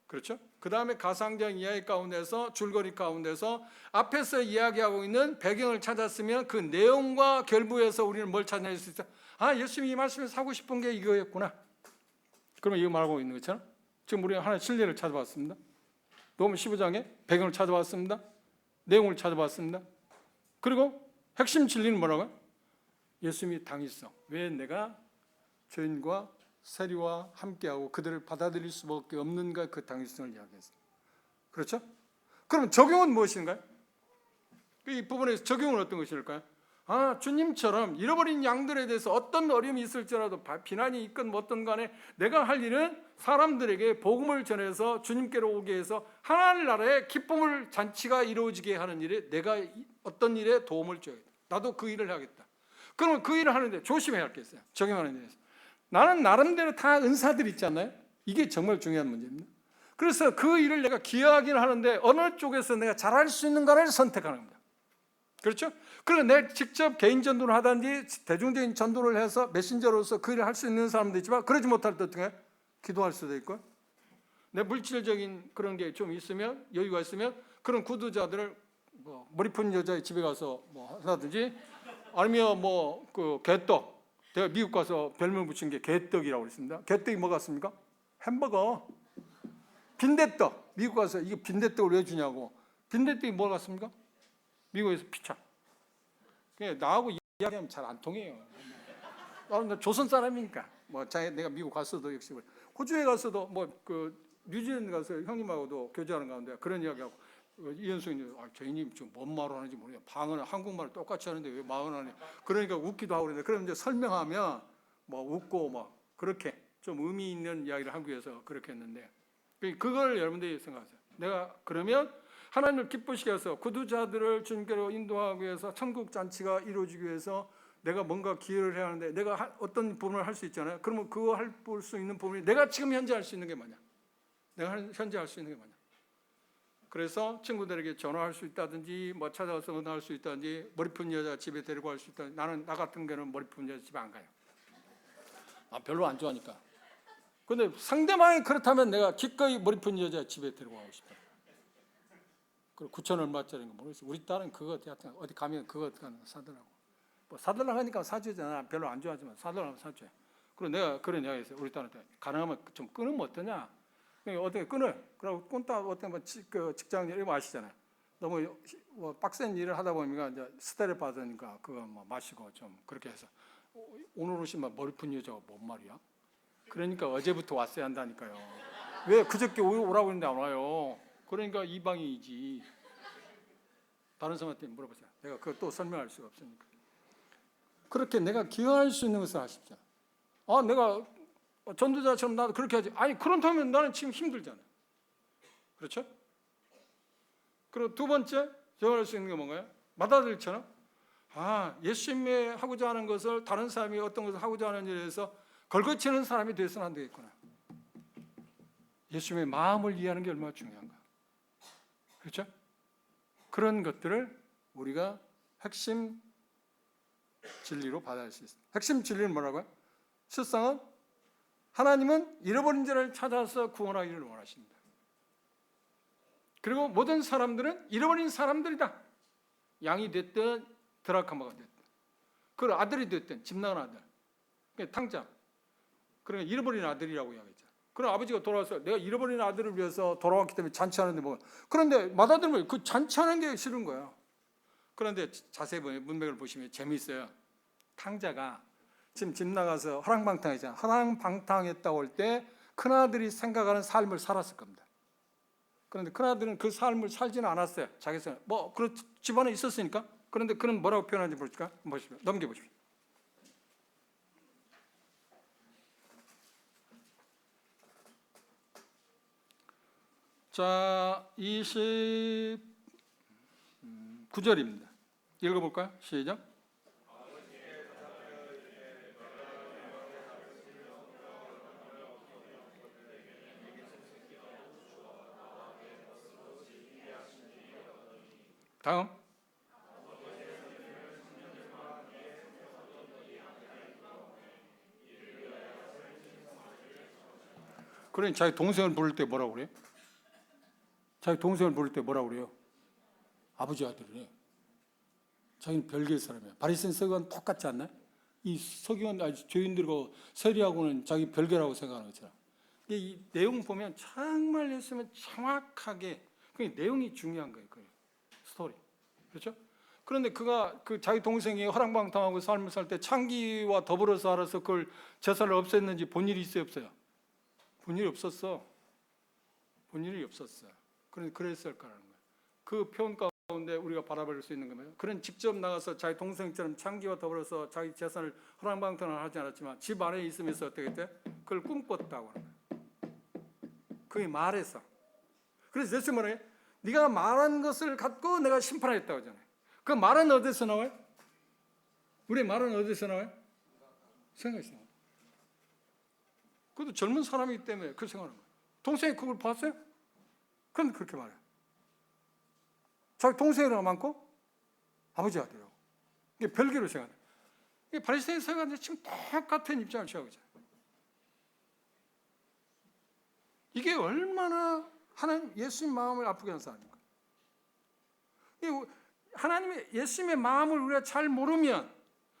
그렇죠? 그 다음에 가상적인 이야기 가운데서 줄거리 가운데서 앞에서 이야기하고 있는 배경을 찾았으면 그 내용과 결부해서 우리는 뭘 찾아낼 수 있어요? 아, 예수님이 이 말씀에서 하고 싶은 게 이거였구나. 그러면 이거 말하고 있는 것처럼 지금 우리가 하나의 진리를 찾아봤습니다. 로마 15장에 배경을 찾아봤습니다. 내용을 찾아봤습니다. 그리고 핵심 진리는 뭐라고요? 예수님이 당위성. 왜 내가 죄인과 세리와 함께하고 그들을 받아들일 수밖에 없는가, 그 당위성을 이야기했어요. 그렇죠? 그럼 적용은 무엇인가요? 이 부분에서 적용은 어떤 것일까요? 아, 주님처럼 잃어버린 양들에 대해서 어떤 어려움이 있을지라도 비난이 있건 뭐든 간에 내가 할 일은 사람들에게 복음을 전해서 주님께로 오게 해서 하나님 나라의 기쁨을 잔치가 이루어지게 하는 일에 내가 어떤 일에 도움을 줘야겠다. 나도 그 일을 하겠다. 그러면 그 일을 하는데 조심해야 할 게 있어요. 적용하는 일에서. 나는 나름대로 다 은사들이 있잖아요. 이게 정말 중요한 문제입니다. 그래서 그 일을 내가 기여하기는 하는데 어느 쪽에서 내가 잘할 수 있는가를 선택하는 겁니다. 그렇죠? 그리고 내가 직접 개인 전도를 하든지 대중적인 전도를 해서 메신저로서 그 일을 할 수 있는 사람도 있지만 그러지 못할 때 어떻게 해요? 기도할 수도 있고 내 물질적인 그런 게 좀 있으면 여유가 있으면 그런 구두자들을 뭐 머리 푼 여자의 집에 가서 뭐 하든지 아니면 뭐 그 개떡 제가 미국 가서 별명 붙인 게 개떡이라고 그랬습니다. 개떡이 뭐 같습니까? 햄버거. 빈대떡. 미국 가서 이게 빈대떡을 왜 주냐고. 빈대떡이 뭐 같습니까? 미국에서 피자. 나하고 이야기하면 잘 안 통해요. 나는 조선 사람이니까. 뭐 내가 미국 갔어도 역시 호주에 가서도 뭐 그 뉴질랜드 가서 형님하고도 교제하는 가운데 그런 이야기하고 이현수님, 저희님 지금 뭔 말을 하는지 모르겠어요. 방언은 한국말을 똑같이 하는데 왜 말을 하냐. 그러니까 웃기도 하고 그러는데 그럼 이제 설명하면 뭐 웃고 뭐 그렇게 좀 의미 있는 이야기를 하기 위해서 그렇게 했는데 그걸 여러분들이 생각하세요. 내가 그러면 하나님을 기쁘시게 해서 구두자들을 주님께로 인도하기 위해서 천국 잔치가 이루어지기 위해서 내가 뭔가 기여를 해야 하는데 내가 어떤 부분을 할 수 있잖아요. 그러면 그거 할 수 있는 부분이 내가 지금 현재 할 수 있는 게 뭐냐? 내가 현재 할 수 있는 게 뭐냐? 그래서 친구들에게 전화할 수 있다든지 뭐 찾아가서 전화할 수 있다든지 머리 푼 여자 집에 데리고 갈 수 있다든지 나는 나 같은 경우는 머리 푼 여자 집에 안 가요. 별로 안 좋아하니까. 근데 상대방이 그렇다면 내가 기꺼이 머리 푼 여자 집에 데리고 가고 싶어요. 그리고 9천 얼마짜리인 거 모르겠어요. 우리 딸은 그거 어디 가면 그거 사더라고. 뭐 사달라고 하니까 사주잖아. 별로 안 좋아하지만 사달라고 사줘요. 그리고 내가 그런 이야기 했어요. 우리 딸한테 가능하면 좀 끊으면 어떠냐? 어떻게 끊어요? 그리고 끊다 어떤 그 직장 일 아시잖아요. 너무 뭐 빡센 일을 하다 보니까 이제 스트레스 받으니까 그거 뭐 마시고 좀 그렇게 해서 오늘 오시면 머리 푼 여자가 뭔 말이야? 그러니까 어제부터 왔어야 한다니까요. 왜 그저께 오라고 했는데 안 와요? 그러니까 이방인이지. 다른 사람한테 물어보세요. 내가 그걸 또 설명할 수가 없으니까. 그렇게 내가 기여할 수 있는 것을 하십시오. 내가 전도자처럼 나도 그렇게 하지. 아니 그렇다면 나는 지금 힘들잖아요. 그렇죠? 그리고 두 번째 적용할 수 있는 게 뭔가요? 마다들처럼 예수님이 하고자 하는 것을 다른 사람이 어떤 것을 하고자 하는 일에 대해서 걸거치는 사람이 되어서는 안 되겠구나. 예수님의 마음을 이해하는 게 얼마나 중요한가. 그렇죠? 그런 것들을 우리가 핵심 진리로 받아들일 수 있습니다. 핵심 진리는 뭐라고요? 실상은 하나님은 잃어버린 자를 찾아서 구원하기를 원하십니다. 그리고 모든 사람들은 잃어버린 사람들이다. 양이 됐든 드라카마가 됐든, 그 아들이 됐든 집 나간 아들, 탕자, 그러니까 잃어버린 아들이라고 이야기했죠. 그럼 아버지가 돌아와서 내가 잃어버린 아들을 위해서 돌아왔기 때문에 잔치하는데 뭐, 그런데 맏아들은 그 잔치하는 게 싫은 거야. 그런데 자세히 문맥을 보시면 재미있어요. 탕자가 지금 집 나가서 허랑방탕했잖아. 허랑방탕했다고 할 때 큰아들이 생각하는 삶을 살았을 겁니다. 그런데 큰아들은 그 삶을 살지는 않았어요. 자기가 뭐 그런 집안에 있었으니까. 그런데 그는 뭐라고 표현하는지 볼까? 보십시오. 넘겨보십시오. 자, 29절입니다. 읽어볼까요? 시작. 다음. 그러니 자기 동생을 부를 때 뭐라고 그래요? 자기 동생을 부를 때 뭐라고 그래요? 아버지 아들이래. 자기는 별개의 사람이야. 바리새인 서기관 똑같지 않나요? 이 서기관 죄인들과 세리하고는 자기 별개라고 생각하는 것처럼. 이 내용 보면 정말 예수님은 정확하게 그 내용이 중요한 거예요. 그 스토리. 그렇죠? 그런데 그가 그 자기 동생이 허랑방탕하고 삶을 살 때 창기와 더불어서 알아서 그걸 제사를 없앴는지 본 일이 있어요, 없어요? 본 일이 없었어. 본 일이 없었어요. 그런데 그랬을 거라는 거예요. 그 표현 가운데 우리가 바라볼 수 있는 거예요. 그는 직접 나가서 자기 동생처럼 창기와 더불어서 자기 재산을 허랑방탕을 하지 않았지만 집 안에 있으면서 어떻게 했대? 그걸 꿈꿨다고 하는 거예요. 그게 말해서. 그래서 예수 말해, 네가 말한 것을 갖고 내가 심판하겠다고 하잖아요. 그 말은 어디서 나와요? 우리의 말은 어디서 나와요? 생각에서 나와요. 그것도 젊은 사람이기 때문에 그 생각하는 거예요. 동생이 그걸 봤어요? 그런데 그렇게 말해요. 자기 동생이라고 많고 아버지 아들이라고. 이게 별개로 생각해요. 이게 바리새인 서기관들 지금 똑같은 입장을 취하고 있잖아요. 이게 얼마나 하나님 예수님 마음을 아프게 하는 사람입니까? 하나님의 예수님의 마음을 우리가 잘 모르면,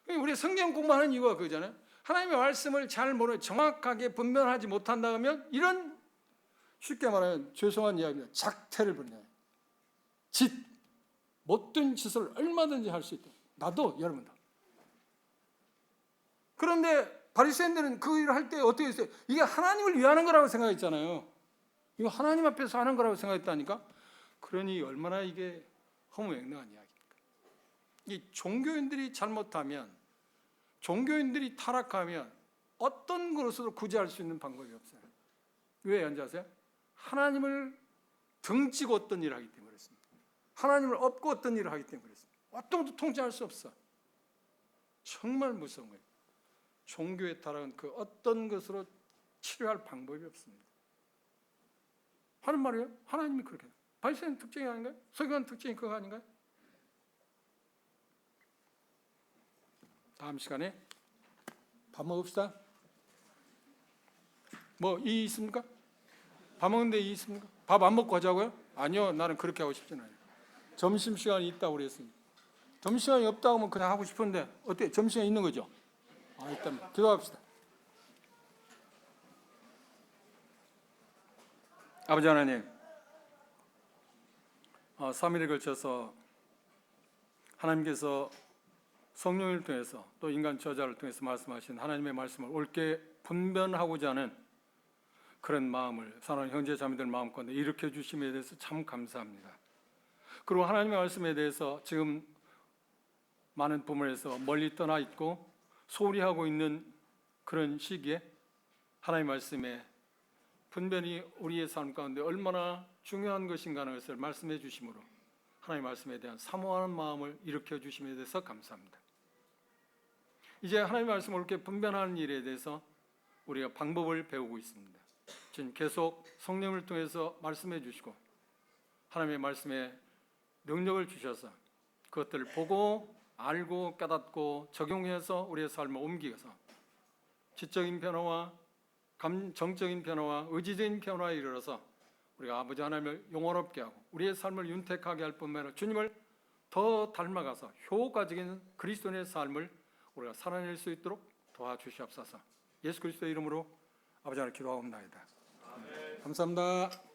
우리 성경 공부하는 이유가 그거잖아요. 하나님의 말씀을 잘 모르면 정확하게 분별하지 못한다 하면 이런, 쉽게 말하면 죄송한 이야기입니다. 작태를 부려요. 못된 짓을 얼마든지 할 수 있다. 나도 여러분도. 그런데 바리새인들은 그 일을 할 때 어떻게 했어요? 이게 하나님을 위하는 거라고 생각했잖아요. 이거 하나님 앞에서 하는 거라고 생각했다니까. 그러니 얼마나 이게 허무맹랑한 이야기입니까? 이 종교인들이 잘못하면, 종교인들이 타락하면 어떤 것으로 구제할 수 있는 방법이 없어요. 왜 앉아세요? 하나님을 등지고 어떤 일을 하기 때문에 그렇습니다. 하나님을 업고 어떤 일을 하기 때문에 그렇습니다. 어떤 것도 통제할 수 없어. 정말 무서운 거예요. 종교의 타락은 그 어떤 것으로 치료할 방법이 없습니다. 하는 말이에요. 하나님이 그렇게. 바리새인 특징이 아닌가요? 서기관 특징이 그거 아닌가요? 다음 시간에 밥 먹읍시다. 뭐 이 있습니까? 밥 먹는데 이 있습니까? 밥 안 먹고 하자고요? 아니요, 나는 그렇게 하고 싶진 않아요. 점심시간이 있다고 그랬으니까. 점심시간이 없다고 하면 그냥 하고 싶은데 어때? 점심시간이 있는 거죠? 있다면 기도합시다. 아버지 하나님, 3일에 걸쳐서 하나님께서 성령을 통해서 또 인간 저자를 통해서 말씀하신 하나님의 말씀을 옳게 분별하고자 하는 그런 마음을 사랑하는 형제 자매들 마음 가운데 일으켜 주심에 대해서 참 감사합니다. 그리고 하나님의 말씀에 대해서 지금 많은 부문에서 멀리 떠나 있고 소홀히 하고 있는 그런 시기에 하나님의 말씀에 분별이 우리의 삶 가운데 얼마나 중요한 것인가 하는 것을 말씀해 주심으로 하나님의 말씀에 대한 사모하는 마음을 일으켜 주심에 대해서 감사합니다. 이제 하나님의 말씀을 옳게 분별하는 일에 대해서 우리가 방법을 배우고 있습니다. 지금 계속 성령을 통해서 말씀해 주시고 하나님의 말씀에 능력을 주셔서 그것들을 보고 알고 깨닫고 적용해서 우리의 삶을 옮기어서 지적인 변화와 정적인 변화와 의지적인 변화에 이르러서 우리가 아버지 하나님을 영원롭게 하고 우리의 삶을 윤택하게 할 뿐만 아니라 주님을 더 닮아가서 효과적인 그리스도인의 삶을 우리가 살아낼 수 있도록 도와주시옵소서. 예수 그리스도의 이름으로 아버지 하나님 기도하옵나이다. 감사합니다.